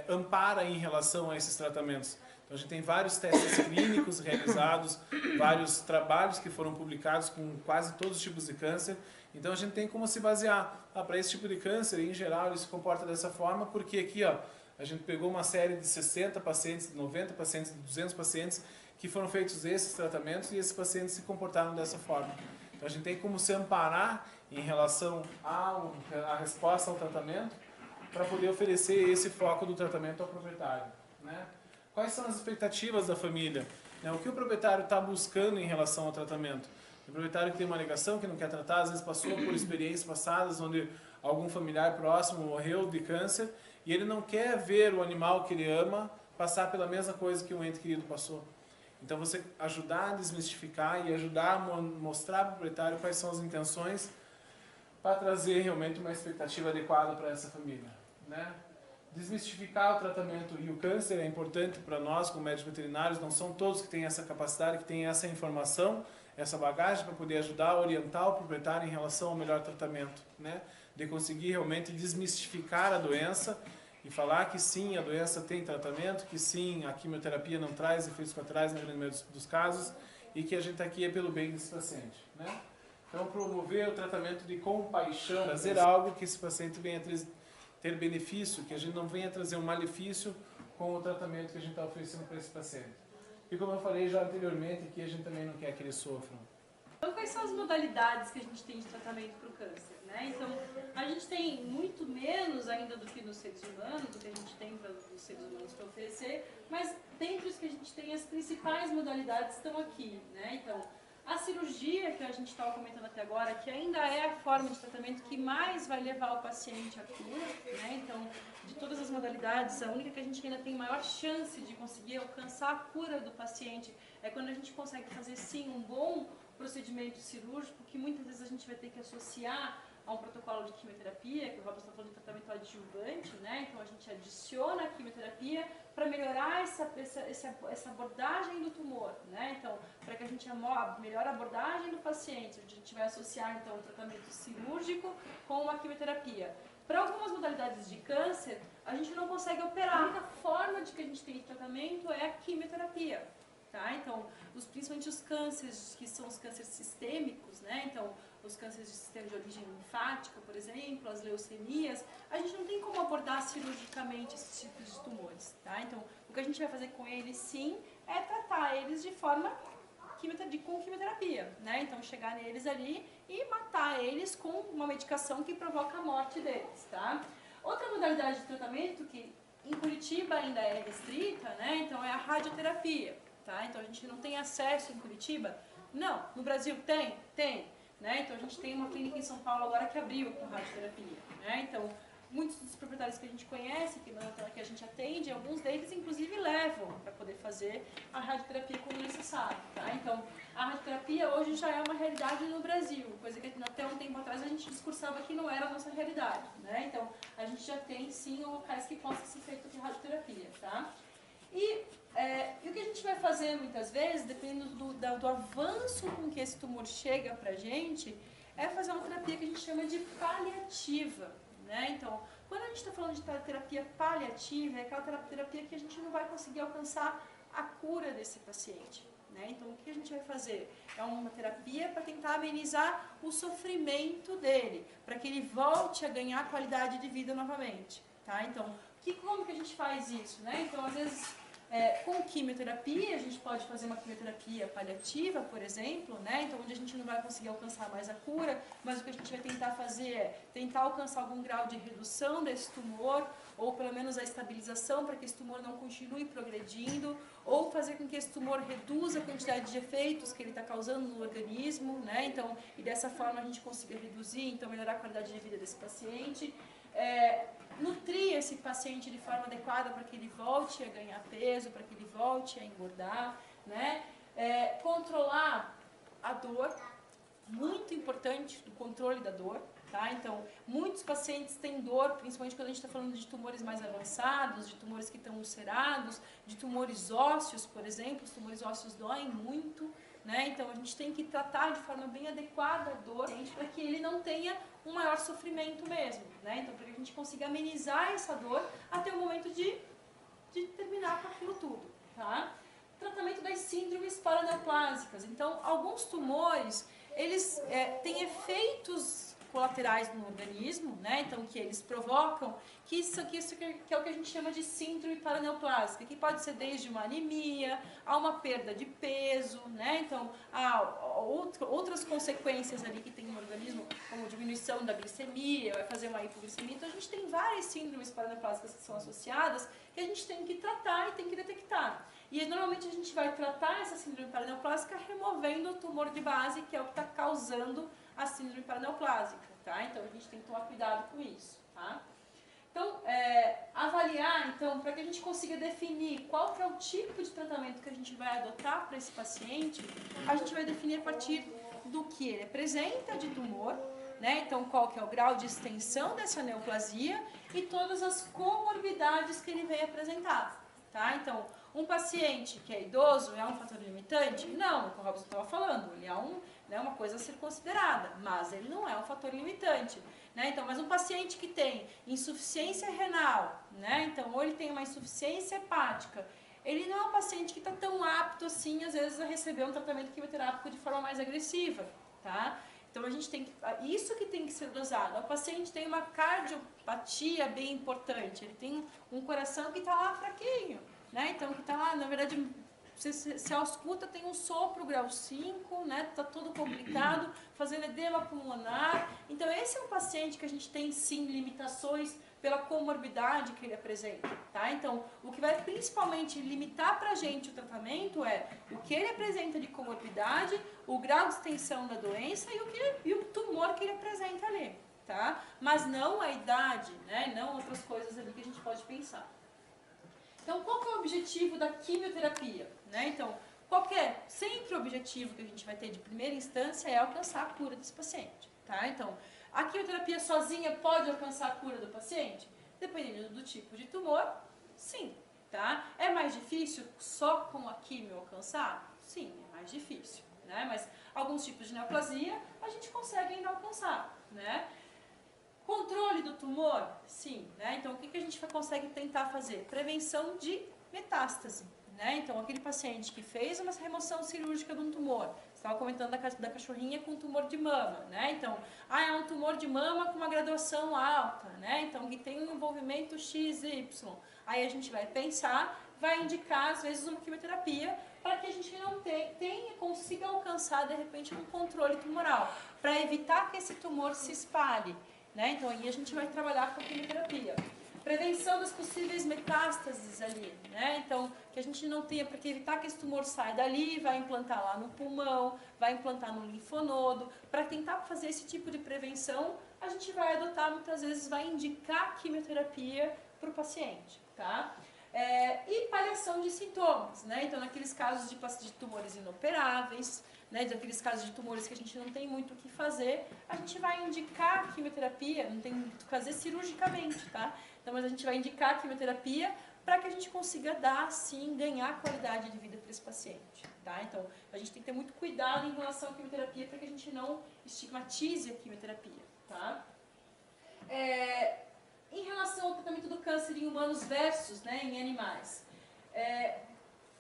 ampara em relação a esses tratamentos. Então a gente tem vários testes clínicos realizados, vários trabalhos que foram publicados com quase todos os tipos de câncer. Então a gente tem como se basear. Para esse tipo de câncer, em geral, ele se comporta dessa forma, porque aqui a gente pegou uma série de 60 pacientes, de 90 pacientes, de 200 pacientes, que foram feitos esses tratamentos e esses pacientes se comportaram dessa forma. Então a gente tem como se amparar em relação à resposta ao tratamento, para poder oferecer esse foco do tratamento ao proprietário, né? Quais são as expectativas da família? O que o proprietário está buscando em relação ao tratamento? O proprietário que tem uma alegação, que não quer tratar, às vezes passou por experiências passadas onde algum familiar próximo morreu de câncer e ele não quer ver o animal que ele ama passar pela mesma coisa que um ente querido passou. Então você ajudar a desmistificar e ajudar a mostrar para o proprietário quais são as intenções para trazer realmente uma expectativa adequada para essa família, né? Desmistificar o tratamento e o câncer é importante para nós, como médicos veterinários, não são todos que têm essa capacidade, que têm essa informação, essa bagagem para poder ajudar a orientar o proprietário em relação ao melhor tratamento, né? De conseguir realmente desmistificar a doença e falar que sim, a doença tem tratamento, que sim, a quimioterapia não traz efeitos colaterais na grande maioria dos casos e que a gente aqui é pelo bem desse paciente, né? Então, promover o tratamento de compaixão, trazer algo que esse paciente venha ter benefício, que a gente não venha trazer um malefício com o tratamento que a gente está oferecendo para esse paciente. E como eu falei já anteriormente, que a gente também não quer que eles sofram. Então, quais são as modalidades que a gente tem de tratamento para o câncer, né? Então, a gente tem muito menos ainda do que nos seres humanos, do que a gente tem para os seres humanos para oferecer, mas dentre os que a gente tem, as principais modalidades estão aqui, né? Então, a cirurgia, que a gente estava comentando até agora, que ainda é a forma de tratamento que mais vai levar o paciente à cura, né? Então, de todas as modalidades, a única que a gente ainda tem maior chance de conseguir alcançar a cura do paciente é quando a gente consegue fazer, sim, um bom procedimento cirúrgico, que muitas vezes a gente vai ter que associar a um protocolo de quimioterapia, que o Robert está falando de tratamento adjuvante, né? Então a gente adiciona a quimioterapia para melhorar essa abordagem do tumor, né? Então, para que a gente melhore a abordagem do paciente, a gente vai associar então o tratamento cirúrgico com uma quimioterapia. Para algumas modalidades de câncer, a gente não consegue operar. A única forma de que a gente tem de tratamento é a quimioterapia. Tá? Então, principalmente os cânceres, que são os cânceres sistêmicos, né? Então, os cânceres de sistema de origem linfática, por exemplo, as leucemias, a gente não tem como abordar cirurgicamente esses tipos de tumores. Tá? Então, o que a gente vai fazer com eles, sim, é tratar eles de forma com quimioterapia, né? Então, chegar neles ali e matar eles com uma medicação que provoca a morte deles. Tá? Outra modalidade de tratamento que em Curitiba ainda é restrita, né? Então, é a radioterapia. Tá? Então a gente não tem acesso em Curitiba? Não. No Brasil tem? Tem. Né? Então a gente tem uma clínica em São Paulo agora que abriu com radioterapia. Né? Então muitos dos proprietários que a gente conhece, que a gente atende, alguns deles inclusive levam para poder fazer a radioterapia quando necessário. Tá? Então a radioterapia hoje já é uma realidade no Brasil, coisa que até um tempo atrás a gente discursava que não era a nossa realidade. Né? Então a gente já tem sim locais que possam ser feitos de radioterapia. Tá? E o que a gente vai fazer muitas vezes, dependendo do avanço com que esse tumor chega pra gente, é fazer uma terapia que a gente chama de paliativa. Né? Então, quando a gente está falando de terapia paliativa, é aquela terapia que a gente não vai conseguir alcançar a cura desse paciente. Né? Então, o que a gente vai fazer? É uma terapia para tentar amenizar o sofrimento dele, para que ele volte a ganhar qualidade de vida novamente. Tá? Então, como que a gente faz isso? Né? Então, às vezes, Com quimioterapia, a gente pode fazer uma quimioterapia paliativa, por exemplo, né? Então, onde a gente não vai conseguir alcançar mais a cura, mas o que a gente vai tentar fazer é tentar alcançar algum grau de redução desse tumor, ou pelo menos a estabilização para que esse tumor não continue progredindo, ou fazer com que esse tumor reduza a quantidade de efeitos que ele está causando no organismo, né? Então, e dessa forma a gente consiga reduzir, então melhorar a qualidade de vida desse paciente. Nutrir esse paciente de forma adequada para que ele volte a ganhar peso, para que ele volte a engordar, né? Controlar a dor, muito importante do controle da dor, tá? Então, muitos pacientes têm dor, principalmente quando a gente está falando de tumores mais avançados, de tumores que estão ulcerados, de tumores ósseos, por exemplo, os tumores ósseos doem muito, né? Então, a gente tem que tratar de forma bem adequada a dor para que ele não tenha um maior sofrimento mesmo, né? Então, para que a gente consiga amenizar essa dor até o momento de terminar com aquilo tudo, tá? Tratamento das síndromes paraneoplásicas. Então, alguns tumores, eles têm efeitos colaterais no organismo, né? Então, que eles provocam, que é o que a gente chama de síndrome paraneoplásica, que pode ser desde uma anemia, a uma perda de peso, né? Então, outras consequências ali que tem no organismo, como diminuição da glicemia, vai fazer uma hipoglicemia. Então, a gente tem várias síndromes paraneoplásicas que são associadas, que a gente tem que tratar e tem que detectar. E normalmente a gente vai tratar essa síndrome paraneoplásica removendo o tumor de base, que é o que está causando a síndrome paraneoplásica, tá? Então a gente tem que tomar cuidado com isso, tá? Então, avaliar, então, para que a gente consiga definir qual que é o tipo de tratamento que a gente vai adotar para esse paciente, a gente vai definir a partir do que ele apresenta de tumor, né? Então, qual que é o grau de extensão dessa neoplasia e todas as comorbidades que ele vem apresentar, tá? Então, um paciente que é idoso é um fator limitante? Não, o que o Robson estava falando, ele é uma coisa a ser considerada, mas ele não é um fator limitante, né? Então, mas um paciente que tem insuficiência renal, né? Então, ou ele tem uma insuficiência hepática, ele não é um paciente que está tão apto assim, às vezes, a receber um tratamento quimioterápico de forma mais agressiva, tá? Então, a gente tem que, isso que tem que ser dosado. O paciente tem uma cardiopatia bem importante, ele tem um coração que está lá fraquinho, né? Então, que está lá, na verdade, se ausculta, tem um sopro grau 5, né? Tá tudo complicado, fazendo edema pulmonar. Então, esse é um paciente que a gente tem, sim, limitações pela comorbidade que ele apresenta, tá? Então, o que vai principalmente limitar pra gente o tratamento é o que ele apresenta de comorbidade, o grau de extensão da doença e o tumor que ele apresenta ali, tá? Mas não a idade, né? Não outras coisas ali que a gente pode pensar. Então, qual que é o objetivo da quimioterapia, né? Então, sempre o objetivo que a gente vai ter de primeira instância é alcançar a cura desse paciente, tá? Então, a quimioterapia sozinha pode alcançar a cura do paciente? Dependendo do tipo de tumor, sim, tá? É mais difícil só com a quimio alcançar? Sim, é mais difícil, né? Mas alguns tipos de neoplasia a gente consegue ainda alcançar, né? Controle do tumor? Sim, né? Então, o que a gente consegue tentar fazer? Prevenção de metástase, né? Então, aquele paciente que fez uma remoção cirúrgica de um tumor, você estava comentando da cachorrinha com tumor de mama, né? Então, é um tumor de mama com uma graduação alta, né? Então, que tem um envolvimento XY. Aí a gente vai pensar, vai indicar, às vezes, uma quimioterapia para que a gente não consiga alcançar, de repente, um controle tumoral, para evitar que esse tumor se espalhe, né? Então, aí a gente vai trabalhar com a quimioterapia. Prevenção das possíveis metástases ali, né? Então, que a gente não tenha, para evitar que esse tumor saia dali, vai implantar lá no pulmão, vai implantar no linfonodo. Para tentar fazer esse tipo de prevenção, a gente vai adotar, muitas vezes, vai indicar quimioterapia para o paciente, tá? E paliação de sintomas, né? Então, naqueles casos de tumores inoperáveis, né, daqueles casos de tumores que a gente não tem muito o que fazer, a gente vai indicar quimioterapia, não tem muito o que fazer cirurgicamente, tá? Então, mas a gente vai indicar quimioterapia para que a gente consiga dar, sim, ganhar qualidade de vida para esse paciente, tá? Então, a gente tem que ter muito cuidado em relação à quimioterapia para que a gente não estigmatize a quimioterapia, tá? Em relação ao tratamento do câncer em humanos versus, né, em animais,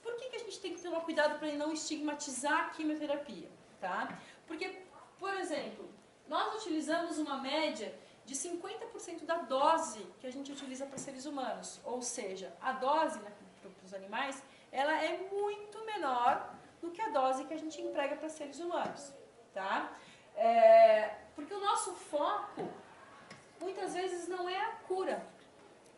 por que a gente tem que tomar cuidado para não estigmatizar a quimioterapia, tá? Porque, por exemplo, nós utilizamos uma média de 50% da dose que a gente utiliza para seres humanos, ou seja, a dose os animais, ela é muito menor do que a dose que a gente emprega para seres humanos, tá? Porque o nosso foco, muitas vezes, não é a cura.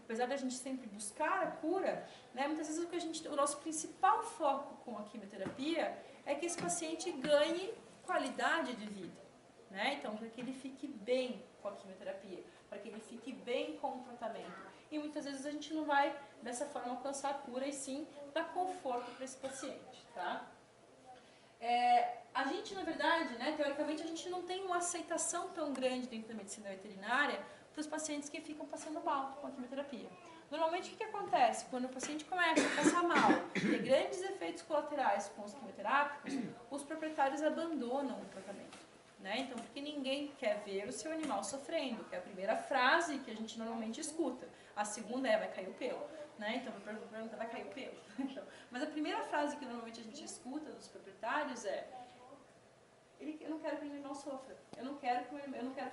Apesar de a gente sempre buscar a cura, né, muitas vezes o nosso principal foco com a quimioterapia é que esse paciente ganhe qualidade de vida. Né? Então, para que ele fique bem com a quimioterapia, para que ele fique bem com o tratamento. E muitas vezes a gente não vai, dessa forma, alcançar a cura e sim dar conforto para esse paciente. Tá? A gente, na verdade, né, teoricamente, a gente não tem uma aceitação tão grande dentro da medicina veterinária para os pacientes que ficam passando mal com a quimioterapia. Normalmente, o que acontece? Quando o paciente começa a passar mal, tem grandes efeitos colaterais com os quimioterápicos, os proprietários abandonam o tratamento. Né? Então, porque ninguém quer ver o seu animal sofrendo, que é a primeira frase que a gente normalmente escuta. A segunda é, vai cair o pelo. Né? Então, a pergunta vai cair o pelo. Então, mas a primeira frase que normalmente a gente escuta dos proprietários é, eu não quero que o meu animal sofra. Eu não quero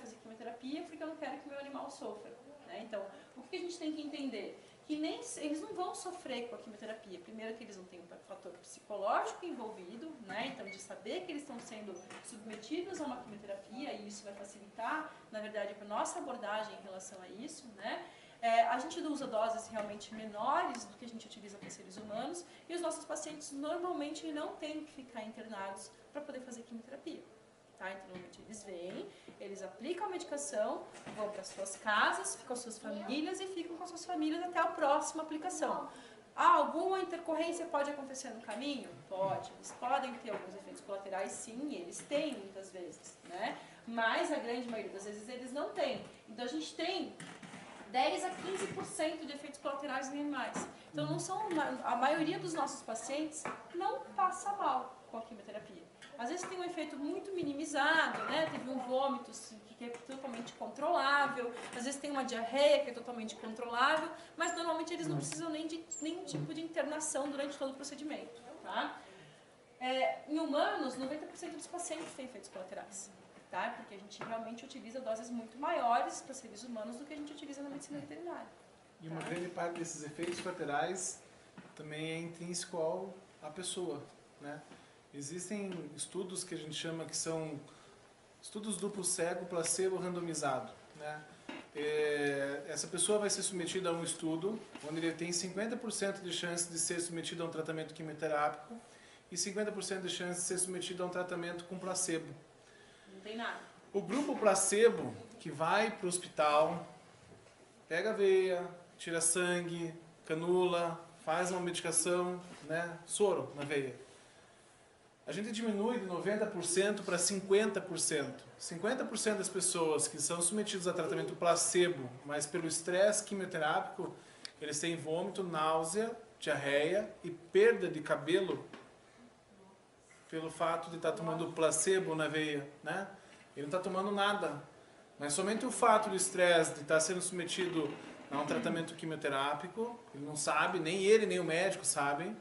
fazer quimioterapia porque eu não quero que o meu animal sofra. Né? Então, o que a gente tem que entender? Que eles não vão sofrer com a quimioterapia. Primeiro que eles não têm um fator psicológico envolvido, né? Então de saber que eles estão sendo submetidos a uma quimioterapia, e isso vai facilitar, na verdade, a nossa abordagem em relação a isso, né? A gente usa doses realmente menores do que a gente utiliza para seres humanos, e os nossos pacientes normalmente não têm que ficar internados para poder fazer quimioterapia. Tá? Então, normalmente eles vêm, eles aplicam a medicação, vão para suas casas, ficam com as suas famílias e ficam com as suas famílias até a próxima aplicação. Alguma intercorrência pode acontecer no caminho? Pode. Eles podem ter alguns efeitos colaterais, sim, eles têm muitas vezes, né? Mas a grande maioria das vezes eles não têm. Então a gente tem 10 a 15% de efeitos colaterais em animais. Então a maioria dos nossos pacientes não passa mal com a quimioterapia. Às vezes tem um efeito muito minimizado, né? Teve um vômito que é totalmente controlável, às vezes tem uma diarreia que é totalmente controlável, mas normalmente eles não precisam nem de nenhum tipo de internação durante todo o procedimento. Tá? Em humanos, 90% dos pacientes têm efeitos colaterais. Tá? Porque a gente realmente utiliza doses muito maiores para seres humanos do que a gente utiliza na medicina veterinária. E uma grande parte desses efeitos colaterais também é intrínseco à pessoa, né? Existem estudos que a gente chama que são estudos duplo cego, placebo randomizado, né? Essa pessoa vai ser submetida a um estudo onde ele tem 50% de chance de ser submetido a um tratamento quimioterápico e 50% de chance de ser submetido a um tratamento com placebo. Não tem nada. O grupo placebo, que vai para o hospital, pega a veia, tira sangue, canula, faz uma medicação, né, soro na veia. A gente diminui de 90% para 50%. 50% das pessoas que são submetidas a tratamento placebo, mas pelo estresse quimioterápico, eles têm vômito, náusea, diarreia e perda de cabelo pelo fato de estar tomando placebo na veia, né? Ele não está tomando nada. Mas somente o fato do estresse de estar sendo submetido a um tratamento quimioterápico, ele não sabe, nem ele nem o médico sabem,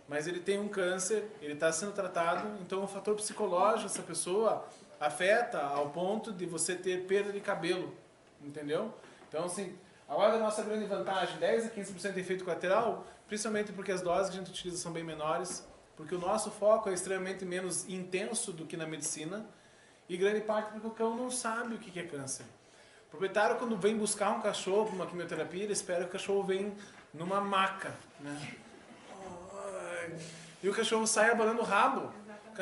mas ele tem um câncer, ele está sendo tratado, então o fator psicológico dessa pessoa afeta ao ponto de você ter perda de cabelo, entendeu? Então, assim, agora a nossa grande vantagem, 10 a 15% de efeito colateral, principalmente porque as doses que a gente utiliza são bem menores, porque o nosso foco é extremamente menos intenso do que na medicina, e grande parte porque o cão não sabe o que é câncer. O proprietário, quando vem buscar um cachorro para uma quimioterapia, ele espera que o cachorro venha numa maca, né? E o cachorro sai abanando o rabo.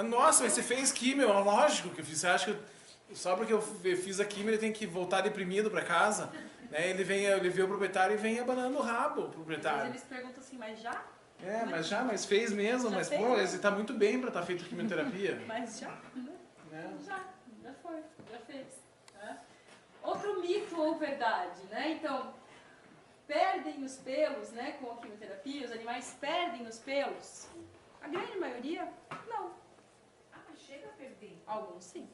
Nossa, mas você fez quimio, lógico que eu fiz. Você acha que só porque eu fiz a quimio ele tem que voltar deprimido para casa? Né? Ele vê o proprietário e vem abanando o rabo, o proprietário. Mas eles perguntam assim, mas já? Mas fez mesmo, Já mas fez, pô, né? ele está muito bem para estar feito quimioterapia. Mas já? Né? Já foi, já fez. Né? Outro mito ou verdade, né? Então, perdem os pelos, né, com a quimioterapia, os animais perdem os pelos? A grande maioria, não. Chega a perder. Alguns sim.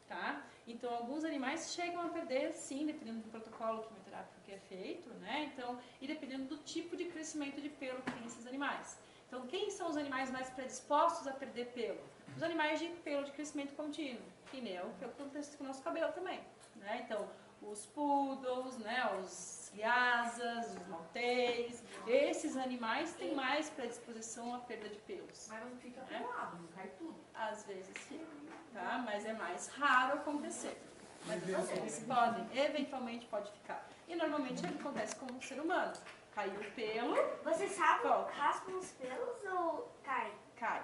Tá? Então, alguns animais chegam a perder, sim, dependendo do protocolo quimioterápico que é feito, né? Então, e dependendo do tipo de crescimento de pelo que tem esses animais. Então, quem são os animais mais predispostos a perder pelo? Os animais de pelo de crescimento contínuo, que nem o que acontece com o nosso cabelo também, né? Então, os poodles, né? Os lhasas, os maltês, esses animais têm mais predisposição à perda de pelos. Mas não fica pelado, não cai tudo. Às vezes sim, tá? Mas é mais raro acontecer. Mas eles podem, eventualmente pode ficar. E normalmente acontece com o ser humano. Caiu o pelo, Você sabe, Volta. raspam os pelos ou cai? cai.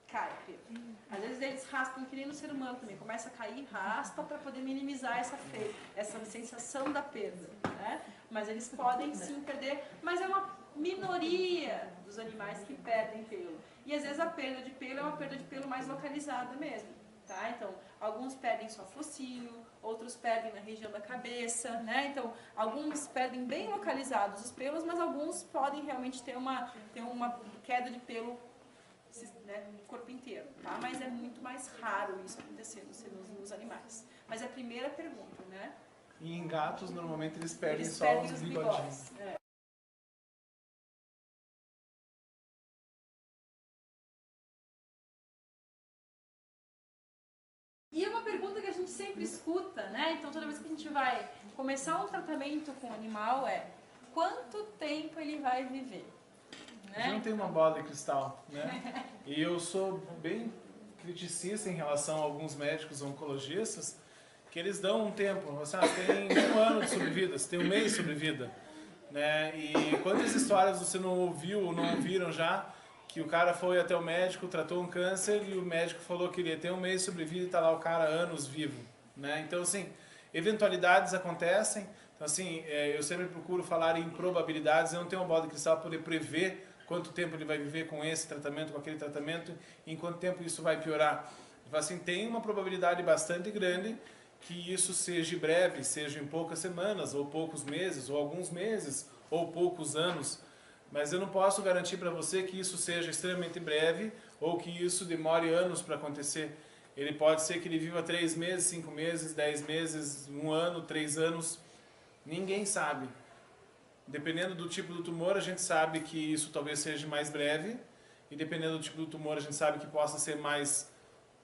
Cai o pelo. Às vezes eles raspam que nem no ser humano também. Começa a cair, raspa para poder minimizar essa sensação da perda. Né? Mas eles podem sim perder, mas é uma minoria dos animais que perdem pelo. E às vezes a perda de pelo é uma perda de pelo mais localizada mesmo. Tá? Então, alguns perdem só focinho, outros perdem na região da cabeça, né? Então, alguns perdem bem localizados os pelos, mas alguns podem realmente ter uma queda de pelo, né, no corpo inteiro, tá? Mas é muito mais raro isso acontecer nos animais. Mas é a primeira pergunta, né? E em gatos, normalmente, eles perdem Eles só perdem os os bigodinhos. bigodes. É. E é uma pergunta que a gente sempre escuta, né? Então toda vez que a gente vai começar um tratamento com o animal é quanto tempo ele vai viver? A gente não tem uma bola de cristal, né? E eu sou bem criticista em relação a alguns médicos oncologistas que eles dão um tempo, assim, você tem 1 ano de sobrevida, você tem 1 mês de sobrevida, né? E quantas histórias você não ouviu ou não ouviram já que o cara foi até o médico, tratou um câncer e o médico falou que ele ia ter 1 mês de sobrevida e tá lá o cara anos vivo, né? Então, assim, eventualidades acontecem. Então, assim, eu sempre procuro falar em probabilidades. Eu não tenho uma bola de cristal para poder prever quanto tempo ele vai viver com esse tratamento, com aquele tratamento, em quanto tempo isso vai piorar. Então, assim, tem uma probabilidade bastante grande que isso seja breve, seja em poucas semanas, ou poucos meses, ou alguns meses, ou poucos anos. Mas eu não posso garantir para você que isso seja extremamente breve ou que isso demore anos para acontecer. Ele pode ser que ele viva 3 meses, 5 meses, 10 meses, 1 ano, 3 anos. Ninguém sabe. Dependendo do tipo do tumor, a gente sabe que isso talvez seja mais breve. E dependendo do tipo do tumor, a gente sabe que possa ser mais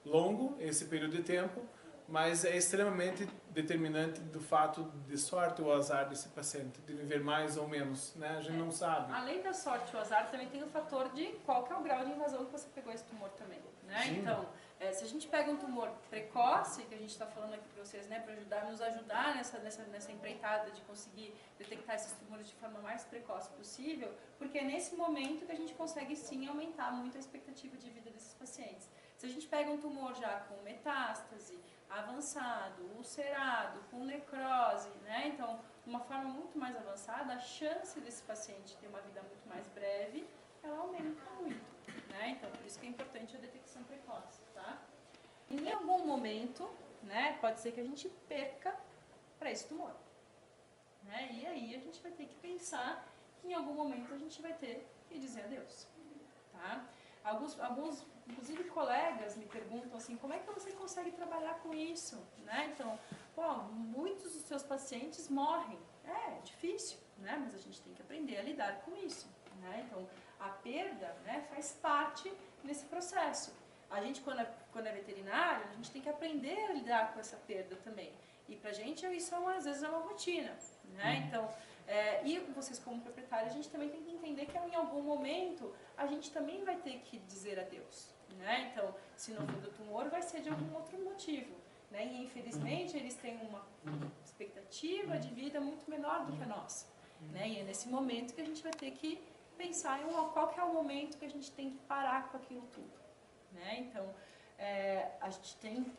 longo esse período de tempo. Mas é extremamente determinante do fato de sorte ou azar desse paciente, de viver mais ou menos, né? A gente não sabe. Além da sorte e o azar, também tem o fator de qual que é o grau de invasão que você pegou esse tumor também, né? Sim. Então, se a gente pega um tumor precoce, que a gente está falando aqui para vocês, né, para nos ajudar nessa empreitada de conseguir detectar esses tumores de forma mais precoce possível, porque é nesse momento que a gente consegue sim aumentar muito a expectativa de vida desses pacientes. Se a gente pega um tumor já com metástase, avançado, ulcerado, com necrose, né? Então, de uma forma muito mais avançada, a chance desse paciente ter uma vida muito mais breve, ela aumenta muito, né? Então, por isso que é importante a detecção precoce, tá? Em algum momento, né, pode ser que a gente perca para esse tumor, né? E aí a gente vai ter que pensar que em algum momento a gente vai ter que dizer adeus, tá? Alguns, inclusive colegas me perguntam assim, como é que você consegue trabalhar com isso, né? Então, muitos dos seus pacientes morrem. É difícil, né? Mas a gente tem que aprender a lidar com isso, né? Então, a perda, né, faz parte desse processo. A gente, quando é veterinário, a gente tem que aprender a lidar com essa perda também. E pra gente isso às vezes é uma rotina, né? Então, e vocês como proprietários, a gente também tem que entender que em algum momento a gente também vai ter que dizer adeus, né? Então, se não for do tumor, vai ser de algum outro motivo, né? E infelizmente eles têm uma expectativa de vida muito menor do que a nossa, né? E é nesse momento que a gente vai ter que pensar em qual que é o momento que a gente tem que parar com aquilo tudo, né? Então,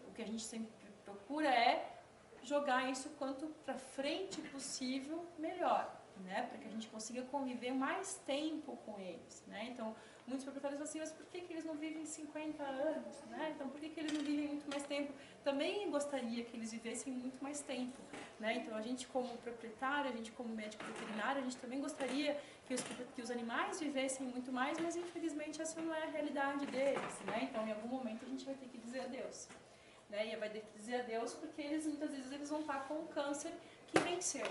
o que a gente sempre procura é jogar isso quanto para frente possível, melhor, né? Para que a gente consiga conviver mais tempo com eles, né? Então, muitos proprietários falam assim, mas por que eles não vivem 50 anos, né? Então, por que eles não vivem muito mais tempo? Também gostaria que eles vivessem muito mais tempo, né? Então, a gente como proprietário, a gente como médico veterinário, a gente também gostaria que os animais vivessem muito mais, mas infelizmente essa não é a realidade deles, né? Então, em algum momento a gente vai ter que dizer adeus. Né, e vai ter que dizer adeus porque muitas vezes eles vão estar com um câncer que venceu,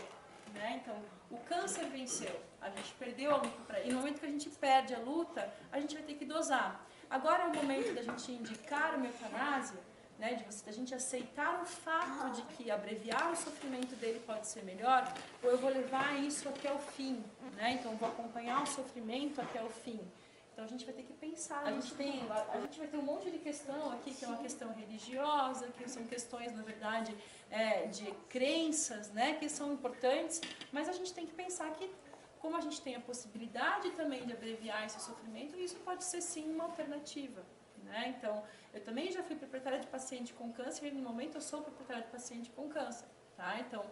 né? Então, o câncer venceu, a gente perdeu a luta e no momento que a gente perde a luta, a gente vai ter que dosar. Agora é o momento da gente indicar uma eutanásia né, da gente aceitar o fato de que abreviar o sofrimento dele pode ser melhor, ou eu vou levar isso até o fim, né? Então eu vou acompanhar o sofrimento até o fim. Então a gente vai ter que pensar. A gente vai ter um monte de questão aqui que é uma questão religiosa, que são questões, na verdade, de crenças, né, que são importantes, mas a gente tem que pensar que, como a gente tem a possibilidade também de abreviar esse sofrimento, isso pode ser sim uma alternativa. Né? Então, eu também já fui proprietária de paciente com câncer e no momento eu sou proprietária de paciente com câncer. Tá? Então,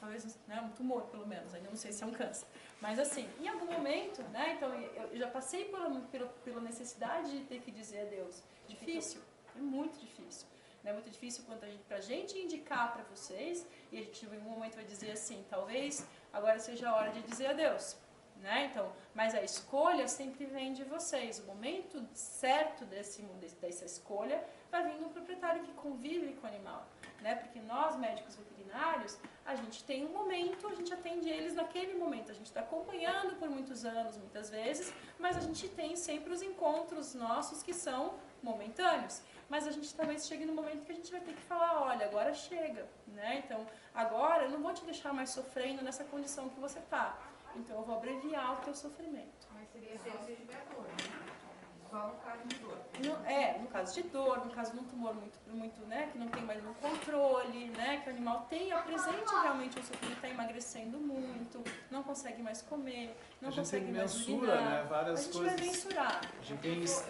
talvez, né, um tumor pelo menos, ainda não sei se é um câncer. Mas assim, em algum momento, né, então eu já passei pela necessidade de ter que dizer adeus. Difícil, é muito difícil. É muito difícil para a gente indicar para vocês, e a gente em algum momento vai dizer assim, talvez agora seja a hora de dizer adeus. Né? Então, mas a escolha sempre vem de vocês. O momento certo dessa escolha vai vir do proprietário que convive com o animal. Né? Porque nós, médicos veterinários, a gente tem um momento, a gente atende eles naquele momento. A gente está acompanhando por muitos anos, muitas vezes, mas a gente tem sempre os encontros nossos que são momentâneos. Mas a gente talvez chegue no momento que a gente vai ter que falar, olha, agora chega. Né? Então, agora eu não vou te deixar mais sofrendo nessa condição que você está. Então eu vou abreviar o teu sofrimento. Mas seria se você tiver dor, né? Só no caso de dor. No caso de dor, no caso de um tumor muito, né, que não tem mais um controle, né, que o animal apresente realmente um sofrimento, está emagrecendo muito, não consegue mais comer, não consegue mais mensura, urinar. né, várias coisas. A gente vai mensurar. A gente tem Eu sou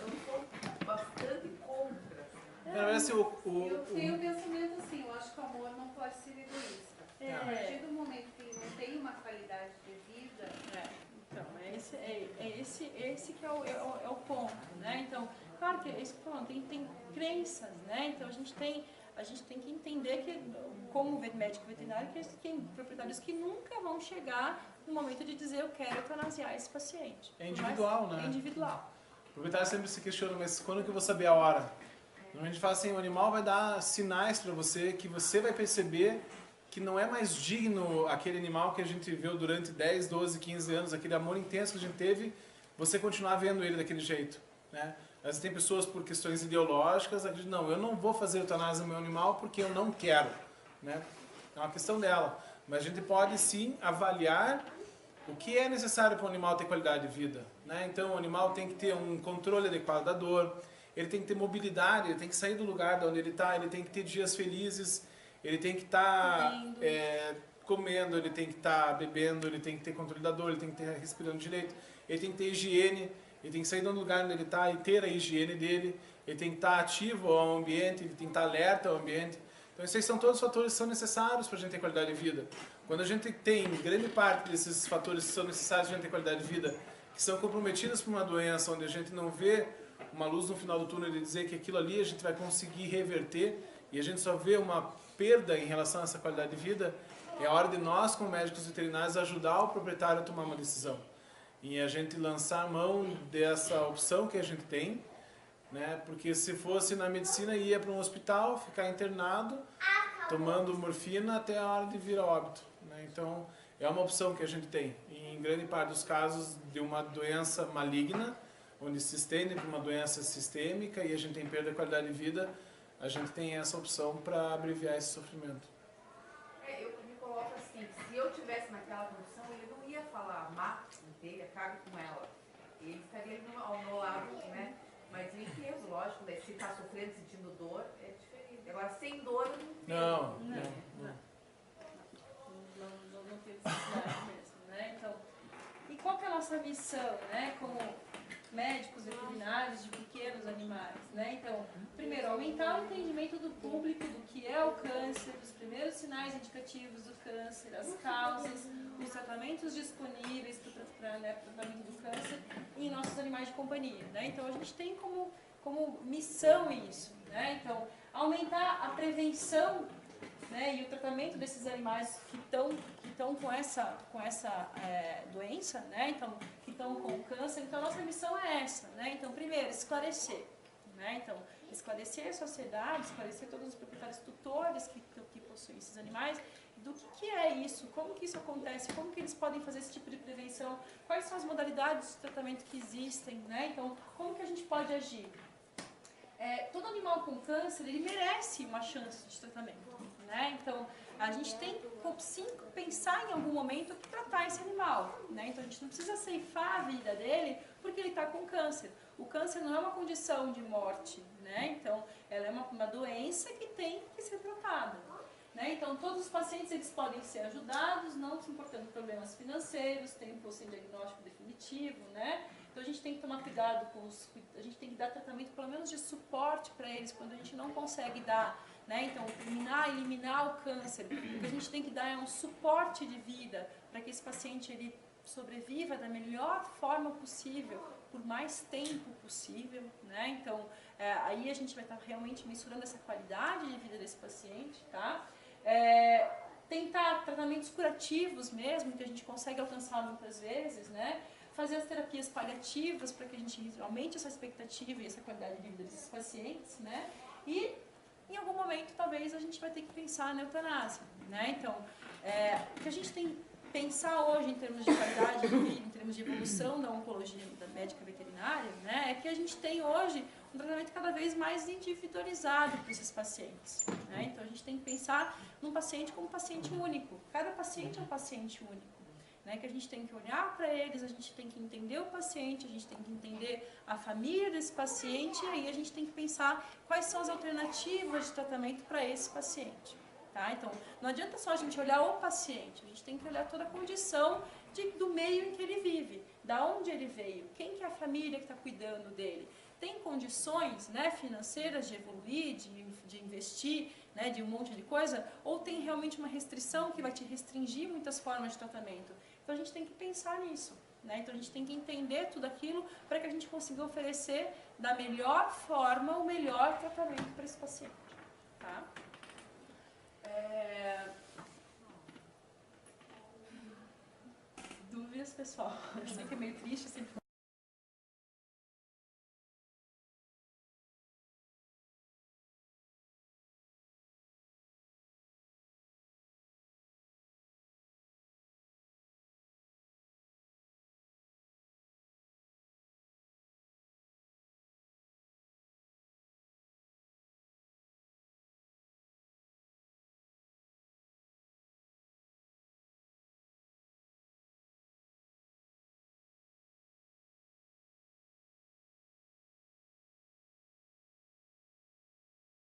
bastante contra. Eu tenho um pensamento assim, eu acho que o amor não pode ser egoísta. A partir do momento que não tem uma qualidade de vida... Então, esse que é o ponto, né? Então, claro que esse ponto tem crenças, né? Então a gente tem que entender que, como médico veterinário, que tem proprietários que nunca vão chegar no momento de dizer eu quero eutanasiar esse paciente. É individual, né? É individual. O proprietário sempre se questiona, mas quando que eu vou saber a hora? Normalmente a gente fala assim, o animal vai dar sinais para você que você vai perceber que não é mais digno aquele animal que a gente viu durante 10, 12, 15 anos, aquele amor intenso que a gente teve, você continuar vendo ele daquele jeito. Né? Às vezes tem pessoas por questões ideológicas, acreditam, não, eu não vou fazer eutanásia no meu animal porque eu não quero. Né? É uma questão dela. Mas a gente pode sim avaliar o que é necessário para o animal ter qualidade de vida. Né? Então o animal tem que ter um controle adequado da dor, ele tem que ter mobilidade, ele tem que sair do lugar de onde ele está, ele tem que ter dias felizes, ele tem que estar comendo, ele tem que estar bebendo, ele tem que ter controle da dor, ele tem que estar respirando direito, ele tem que ter higiene, ele tem que sair do lugar onde ele está e ter a higiene dele, ele tem que estar ativo ao ambiente, ele tem que estar alerta ao ambiente. Então esses são todos os fatores que são necessários para a gente ter qualidade de vida. Quando a gente tem grande parte desses fatores que são necessários para a gente ter qualidade de vida, que são comprometidos por uma doença onde a gente não vê uma luz no final do túnel de dizer que aquilo ali a gente vai conseguir reverter e a gente só vê uma perda em relação a essa qualidade de vida, é a hora de nós, como médicos veterinários, ajudar o proprietário a tomar uma decisão. E a gente lançar mão dessa opção que a gente tem, né? Porque se fosse na medicina, ia para um hospital, ficar internado, tomando morfina até a hora de vir a óbito. Né? Então, é uma opção que a gente tem. E em grande parte dos casos de uma doença maligna, onde se estende para uma doença sistêmica e a gente tem perda de qualidade de vida, a gente tem essa opção para abreviar esse sofrimento. Eu me coloco assim, se eu tivesse naquela condição, ele não ia falar, mate dele, acabe com ela. Ele estaria ao meu lado, né? Mas eu entendo, lógico, né? Se está sofrendo, sentindo dor, é diferente. Agora, sem dor, eu não entendo. Não tem necessidade mesmo, né? Então, e qual que é a nossa missão, né? Como médicos veterinários de pequenos animais, né? Então, primeiro, aumentar o entendimento do público do que é o câncer, dos primeiros sinais indicativos do câncer, as causas, os tratamentos disponíveis para o tratamento do câncer em nossos animais de companhia, né? Então, a gente tem como missão isso, né? Então, aumentar a prevenção, né, e o tratamento desses animais que estão com essa doença, né, então, que estão com câncer. Então, a nossa missão é essa, né? Então, primeiro, esclarecer, né? Então, esclarecer a sociedade, esclarecer todos os proprietários tutores que possuem esses animais, do que é isso, como que isso acontece, como que eles podem fazer esse tipo de prevenção, quais são as modalidades de tratamento que existem, né? Então, como que a gente pode agir? todo animal com câncer, ele merece uma chance de tratamento, né? Então, a gente tem que sim pensar em algum momento que tratar esse animal, né? Então, a gente não precisa ceifar a vida dele porque ele está com câncer. O câncer não é uma condição de morte, né? Então, ela é uma doença que tem que ser tratada, né? Então, todos os pacientes eles podem ser ajudados, não se importando com problemas financeiros, tempo sem diagnóstico definitivo, né? Então, a gente tem que tomar cuidado a gente tem que dar tratamento pelo menos de suporte para eles quando a gente não consegue dar, né? Então, eliminar o câncer. O que a gente tem que dar é um suporte de vida para que esse paciente ele sobreviva da melhor forma possível, por mais tempo possível, né? Então, aí a gente vai estar realmente mensurando essa qualidade de vida desse paciente, tá? Tentar tratamentos curativos mesmo, que a gente consegue alcançar muitas vezes, né? Fazer as terapias paliativas para que a gente aumente essa expectativa e essa qualidade de vida desses pacientes, né? E em algum momento talvez a gente vai ter que pensar na eutanásia, né? Então, o que a gente tem que pensar hoje em termos de qualidade de vida, em termos de evolução da oncologia da médica veterinária, né, é que a gente tem hoje um tratamento cada vez mais individualizado para esses pacientes, né? Então a gente tem que pensar num paciente como um paciente único. Cada paciente é um paciente único, né? Que a gente tem que olhar para eles, a gente tem que entender o paciente, a gente tem que entender a família desse paciente e aí a gente tem que pensar quais são as alternativas de tratamento para esse paciente. Tá? Então, não adianta só a gente olhar o paciente, a gente tem que olhar toda a condição do meio em que ele vive, da onde ele veio, quem que é a família que está cuidando dele. Tem condições, né, financeiras de evoluir, de investir, né, de um monte de coisa, ou tem realmente uma restrição que vai te restringir muitas formas de tratamento. Então a gente tem que pensar nisso, né? Então a gente tem que entender tudo aquilo para que a gente consiga oferecer da melhor forma o melhor tratamento para esse paciente. Tá? Dúvidas, pessoal? Eu sei que é meio triste sempre.